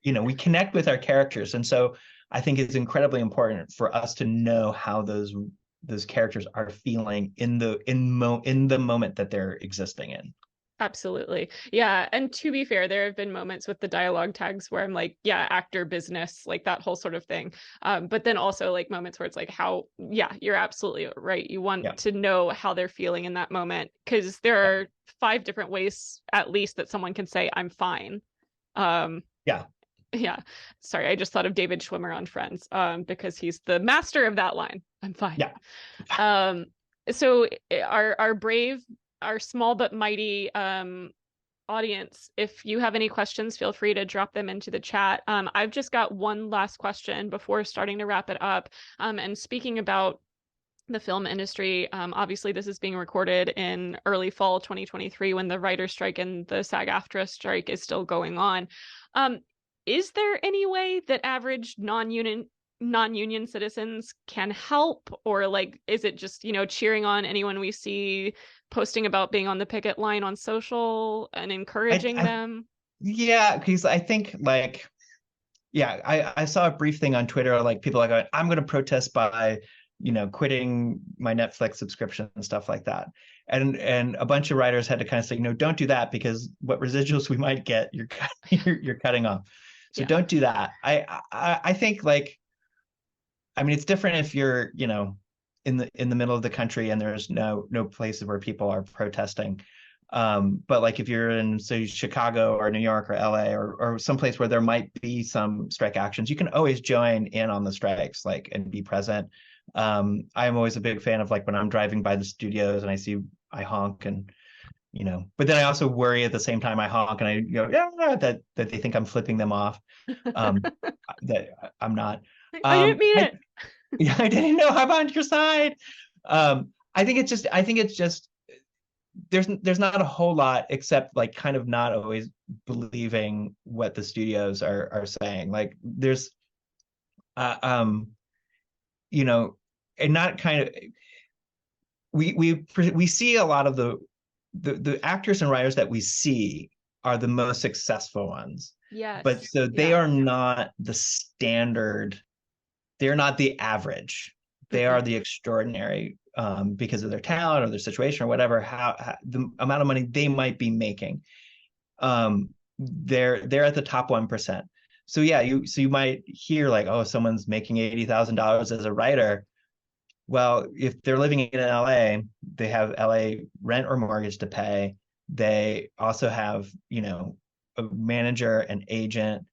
we connect with our characters, and so I think it's incredibly important for us to know how those characters are feeling in the moment that they're existing in. Absolutely. Yeah. And to be fair, there have been moments with the dialogue tags where I'm like, yeah, actor business, like that whole sort of thing. But then also like moments where it's like yeah, you're absolutely right. You want Yeah. to know how they're feeling in that moment, because there are 5 different ways at least that someone can say, I'm fine. Yeah. Yeah. Sorry, I just thought of David Schwimmer on Friends, because he's the master of that line. I'm fine. Yeah. So our small but mighty audience, if you have any questions, feel free to drop them into the chat. I've just got one last question before starting to wrap it up. And speaking about the film industry, obviously this is being recorded in early fall 2023, when the writer's strike and the SAG-AFTRA strike is still going on. is there any way that average non-union citizens can help, or like is it just, cheering on anyone we see posting about being on the picket line on social and encouraging I them? yeah, because I think like yeah, I saw a brief thing on Twitter, like people are going, I'm going to protest by, quitting my Netflix subscription and stuff like that. And a bunch of writers had to kind of say, no, don't do that because what residuals we might get, you're cutting off. So Yeah. don't do that. I think like, I mean, it's different if you're, in the middle of the country and there's no places where people are protesting. But like if you're in, say, Chicago or New York or LA or someplace where there might be some strike actions, you can always join in on the strikes, like, and be present. I'm always a big fan of like when I'm driving by the studios and I honk and, but then I also worry at the same time I honk and I go, yeah, that they think I'm flipping them off. Um, that I'm not. I didn't mean I, it. yeah, I didn't know. I'm on your side. I think it's just there's not a whole lot except like kind of not always believing what the studios are saying. Like there's uh, um and not kind of we see a lot of the actors and writers that we see are the most successful ones. But Yes. so they Yeah. are not the standard. They're not the average. They are Mm-mm. the extraordinary, because of their talent or their situation or whatever. How the amount of money they might be making. They're at the top 1%. So yeah, you might hear like, oh, someone's making $80,000 as a writer. Well, if they're living in LA, they have LA rent or mortgage to pay. They also have, a manager, an agent,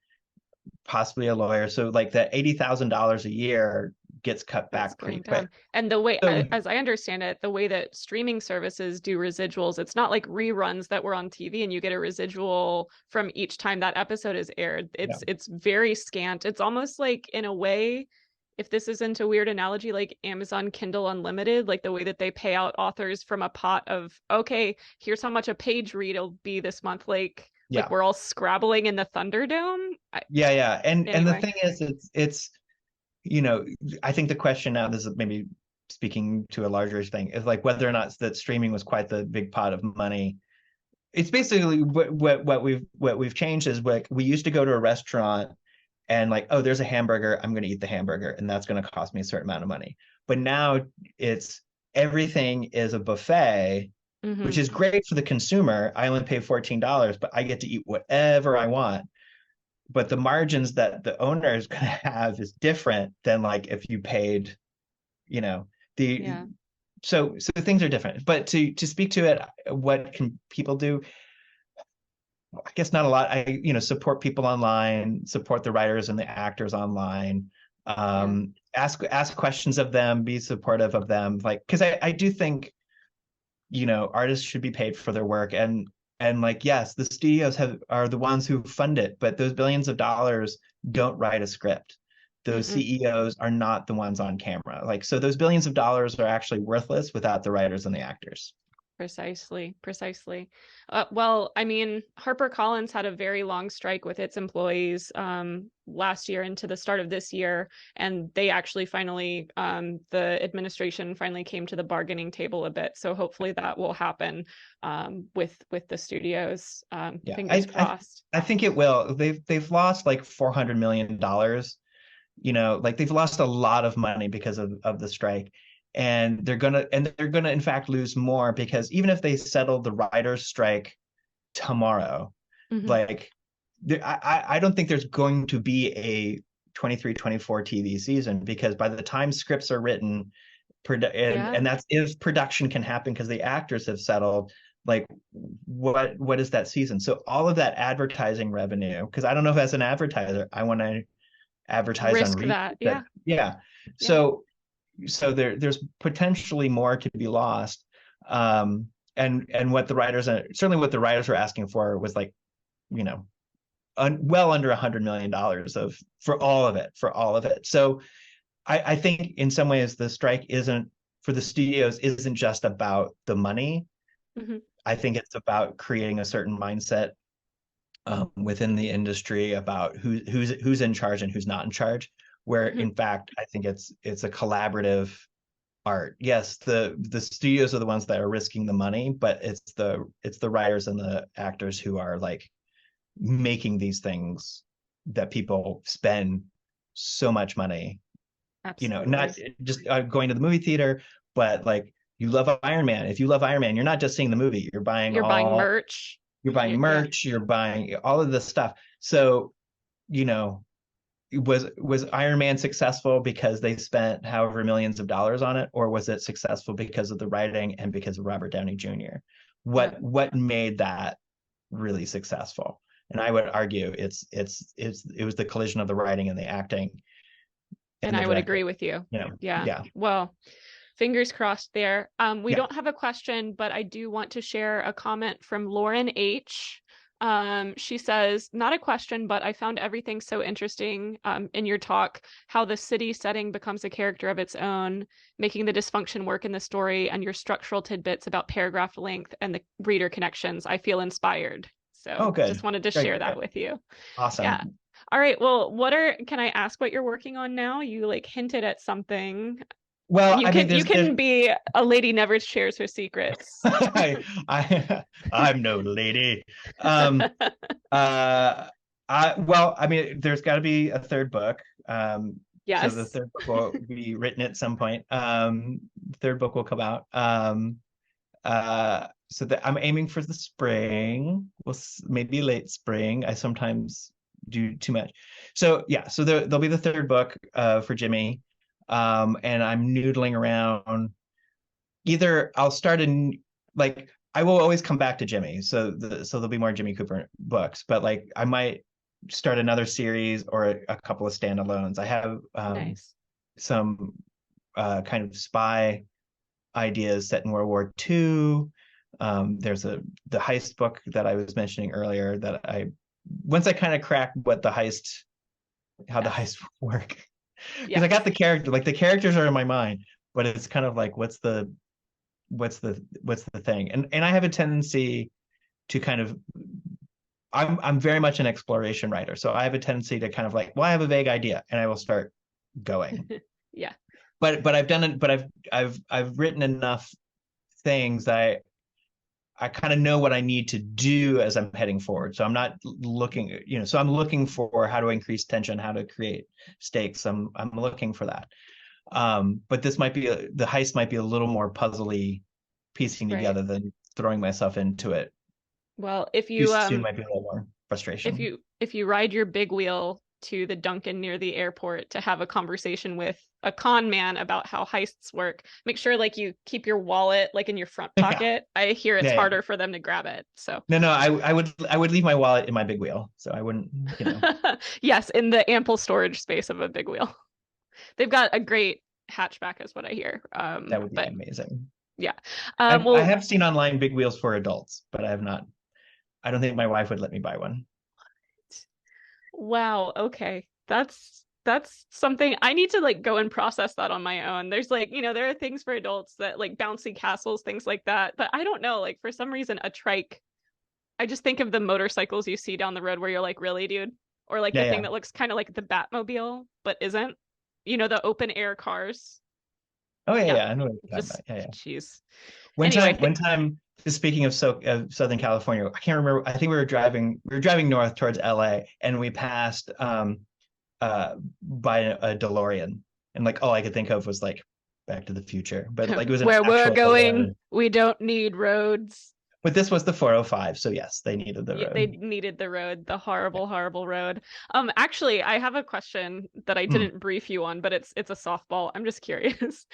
possibly a lawyer. So like that $80,000 a year gets cut It's back going pretty quick. down. And the way, So as I understand it, the way that streaming services do residuals, it's not like reruns that were on TV and you get a residual from each time that episode is aired. yeah, It's very scant. It's almost like, in a way, if this isn't a weird analogy, like Amazon Kindle Unlimited, like the way that they pay out authors from a pot of, okay, here's how much a page read will be this month. Like yeah, we're all scrabbling in the Thunderdome. yeah. And the Anyway. thing is, it's you know, I think the question now, this is maybe speaking to a larger thing, is like whether or not that streaming was quite the big pot of money. It's basically what we've changed is like we used to go to a restaurant and like, oh, there's a hamburger, I'm going to eat the hamburger, and that's going to cost me a certain amount of money. But now it's everything is a buffet, which Hmm. is great for the consumer. I only pay $14, but I get to eat whatever I want. But the margins that the owner is going to have is different than like if you paid, you know, the Yeah. so things are different. But to speak to it, what can people do? I guess not a lot. I, support people online, support the writers and the actors online. Yeah. Ask questions of them, be supportive of them. Like, because I do think, artists should be paid for their work. And like, yes, the studios are the ones who fund it, but those billions of dollars don't write a script. Those Mm-mm. CEOs are not the ones on camera. Like, so those billions of dollars are actually worthless without the writers and the actors. Precisely, precisely. Well, I mean, HarperCollins had a very long strike with its employees last year into the start of this year, and they actually finally, the administration finally came to the bargaining table a bit. So hopefully that will happen with the studios. Yeah, Fingers crossed. I think it will. They've lost like $400 million. Like they've lost a lot of money because of the strike. And they're gonna in fact lose more because even if they settle the writers' strike tomorrow, Hmm. like I don't think there's going to be a 23-24 TV season because by the time scripts are written, Yeah. and that's if production can happen because the actors have settled, like what is that season? So all of that advertising revenue, because I don't know if as an advertiser I want to advertise on Risk repeat that. that, Yeah. yeah. Yeah. So there's potentially more to be lost. And what the writers, certainly what the writers were asking for was like, you know well under $100 million for all of it. So I think in some ways the strike isn't, for the studios, isn't just about the money. Hmm. I think it's about creating a certain mindset within the industry about who's in charge and who's not in charge. Where Mhm. in fact, I think it's a collaborative art. Yes, the studios are the ones that are risking the money, but it's the writers and the actors who are like making these things that people spend so much money, not Absolutely. just going to the movie theater, but like you love Iron Man. If you love Iron Man, you're not just seeing the movie, You're buying merch. you're buying Yeah. merch, you're buying all of this stuff. So, you know, was Iron Man successful because they spent however millions of dollars on it, or was it successful because of the writing and because of Robert Downey Jr.? Yeah. What made that really successful? And I would argue it was the collision of the writing and the acting And and the I would directing. agree with you. Yeah. Yeah, Well, fingers crossed there. We yeah. don't have a question, but I do want to share a comment from Lauren H. She says, not a question, but I found everything so interesting in your talk, how the city setting becomes a character of its own, making the dysfunction work in the story, and your structural tidbits about paragraph length and the reader connections. I feel inspired. Oh, So good. just wanted to Great, share that great. with you. Yeah. Awesome. All right. Well, can I ask what you're working on now? You like hinted at something. Well, I mean, You there's can be a lady never shares her secrets. I'm no lady. Um, I mean, there's got to be a third book. So the Yes. third book will be written at some point. Third book will come out. So that I'm aiming for the spring. Maybe late spring. I sometimes do too much. So yeah, so there'll be the third book for Jimmy. And I'm noodling around. Either I'll start in like I will always come back to Jimmy. So there'll be more Jimmy Cooper books, but like I might start another series or a couple of standalones. I have Nice. some kind of spy ideas set in World War II. There's the heist book that I was mentioning earlier that I once I kind of cracked what how the Yes. heist work, because I Yes. got the characters are in my mind, but it's kind of like what's the thing, and I have a tendency to kind of I'm very much an exploration writer, so I have a tendency to kind of like, well, I have a vague idea and I will start going. Yeah. But I've done it, but I've written enough things that I kind of know what I need to do as I'm heading forward. So I'm not looking, so I'm looking for how to increase tension, how to create stakes. I'm looking for that. But this might be the heist might be a little more puzzly piecing Right. together than throwing myself into it Well, too soon might be a little more frustration. if you ride your big wheel to the Dunkin' near the airport to have a conversation with a con man about how heists work, make sure like you keep your wallet like in your front Yeah, pocket. I hear it's yeah, yeah. harder for them to grab it. So No, I would leave my wallet in my big wheel, so I wouldn't, yes, in the ample storage space of a big wheel. They've got a great hatchback is what I hear. that would be But amazing. yeah. I Well, have seen online big wheels for adults, but I have not. I don't think my wife would let me buy one. wow, okay. That's something I need to like go and process that on my own. There's like, there are things for adults that like bouncy castles, things like that. But I don't know, like for some reason a trike, I just think of the motorcycles you see down the road where you're like, really, dude? Or like Yeah, the thing yeah. that looks kind of like the Batmobile, but isn't. The open air cars. Oh yeah, Yeah. yeah. I know what you're talking Just about. Yeah, yeah. jeez. Anyway, One time, just speaking of Southern California, I can't remember. I think we were driving north towards LA, and we passed by a DeLorean, and like all I could think of was like Back to the Future, but like it was an where we're actual going, DeLorean. we don't need roads. But this was the 405, so yes, they needed the They road. needed the road, the Yeah. horrible, horrible road. Actually, I have a question that I Mm, didn't brief you on, but it's a softball. I'm just curious.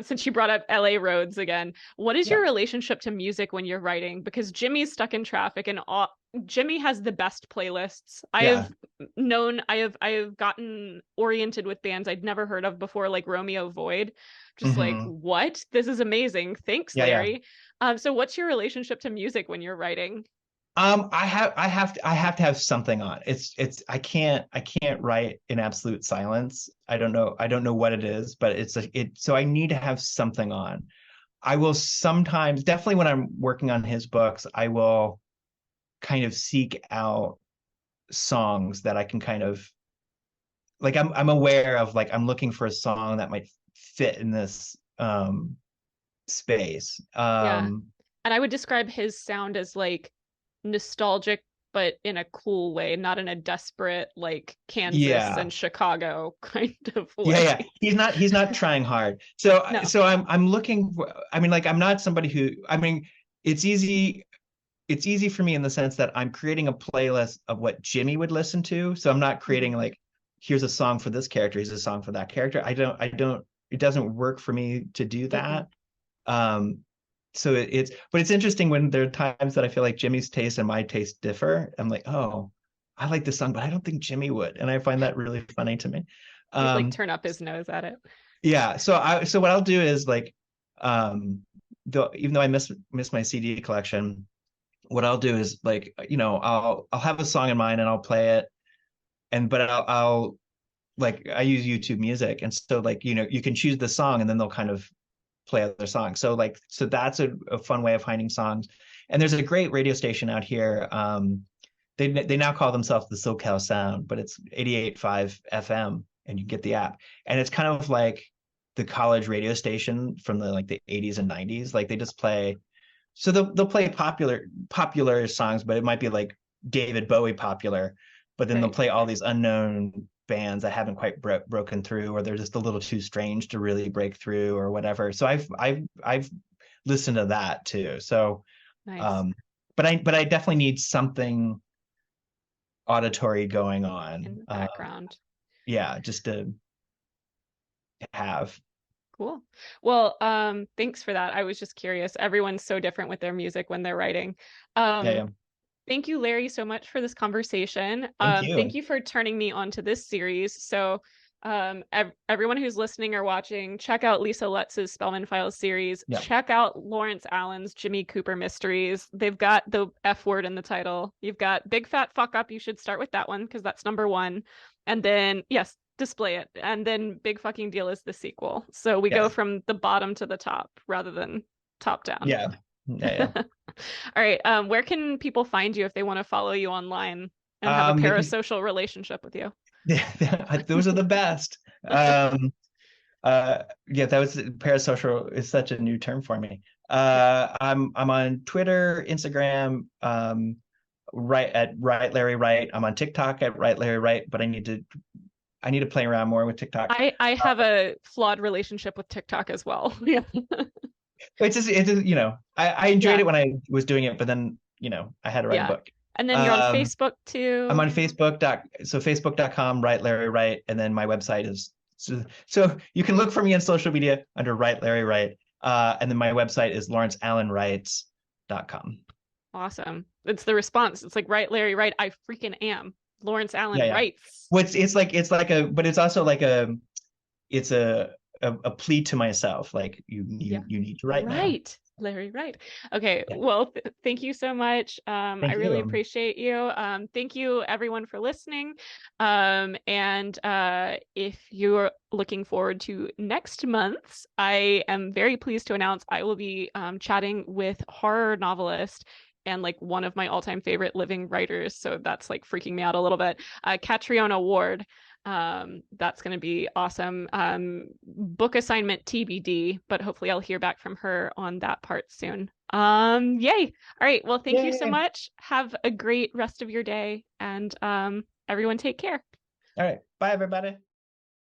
Since you brought up LA roads again, what is yeah. your relationship to music when you're writing? Because Jimmy's stuck in traffic, and Jimmy has the best playlists. Yeah. I have gotten oriented with bands I'd never heard of before, like Romeo Void. Just like, Hmm. what? This is amazing. Thanks, Yeah, yeah. Larry. So what's your relationship to music when you're writing? I have to have something on. I can't write in absolute silence. I don't know what it is, but so I need to have something on. I will sometimes, definitely when I'm working on his books, I will kind of seek out songs that I can kind of like I'm aware of, like I'm looking for a song that might fit in this space. Yeah. And I would describe his sound as like nostalgic, but in a cool way, not in a desperate, like Kansas Yeah. and Chicago kind of Yeah, way. yeah. He's not trying hard. So No. so I'm looking for, I mean, like I'm not somebody who, I mean, it's easy it's easy for me in the sense that I'm creating a playlist of what Jimmy would listen to. So I'm not Mhm. creating like, here's a song for this character, here's a song for that character. I don't it doesn't work for me to do Mm-mm. that. Um so but it's interesting when there are times that I feel like Jimmy's taste and my taste differ. I'm like, oh, I like this song, but I don't think Jimmy would. And I find that really funny to me. He'd like Um turn up his nose at it. yeah, so what I'll do is like, um though even though I miss my CD collection, what I'll do is like, I'll have a song in mind and I'll play it, and but I'll like, I use YouTube Music, and so like, you can choose the song and then they'll kind of play other songs. So like, so that's a fun way of finding songs. And there's a great radio station out here. They now call themselves the SoCal Sound, but it's 88.5 FM, and you get the app. And it's kind of like the college radio station from the 80s and 90s. Like they just play, so they'll play popular songs, but it might be like David Bowie popular, but then they'll Right. play all these unknown bands that haven't quite broken through, or they're just a little too strange to really break through, or whatever. So I've listened to that too. So, Nice. um, but I definitely need something auditory going In on. the background. Yeah, just to have. Cool. Well, thanks for that. I was just curious. Everyone's so different with their music when they're writing. Yeah, Um, yeah. Thank you, Larry, so much for this conversation. Thank Thank you. you for turning me on to this series. So, everyone who's listening or watching, check out Lisa Lutz's Spellman Files series. Yeah, Check out Lawrence Allan's Jimmy Cooper Mysteries. They've got the F word in the title. You've got Big Fat Fuck Up. You should start with that one because that's number one. And then, yes, display it. And then Big Fucking Deal is the sequel. So we go yeah, from the bottom to the top rather than top down. yeah, yeah, All right. Where can people find you if they want to follow you online and have a yeah. They can, parasocial relationship with you? yeah, those are the best. Yeah, that was, parasocial is such a new term for me. Yeah. I'm on Twitter, Instagram, right at Right Larry Wright. I'm on TikTok at Right Larry Wright, but I need to play around more with TikTok. I have a flawed relationship with TikTok as well. Yeah. It's just I enjoyed Yeah. it when I was doing it, but then I had to write a Yeah. book. And then you're on Um, Facebook I'm too. on Facebook.com, Right Larry Wright, and then my website is, so you can look for me on social media under Right Larry Wright. And then my website is lawrenceallenwrites.com. Awesome. It's the response. It's like, right, Larry, right. I freaking am. Lawrence Yeah, Allan yeah. writes. It's like but it's also like it's a plea to myself. Like Yeah. you need to write now. Right. Larry, right. Okay. Yeah. Well, thank you so much. I Thank really you. appreciate you. Thank you everyone for listening. And if you're looking forward to next month's, I am very pleased to announce I will be chatting with horror novelist and like one of my all-time favorite living writers. So that's like freaking me out a little bit. Catriona Ward. That's going to be awesome. Book assignment TBD, but hopefully I'll hear back from her on that part soon. Yay. All right. Well, thank you so Yay. much. Have a great rest of your day and everyone take care. All right. Bye, everybody.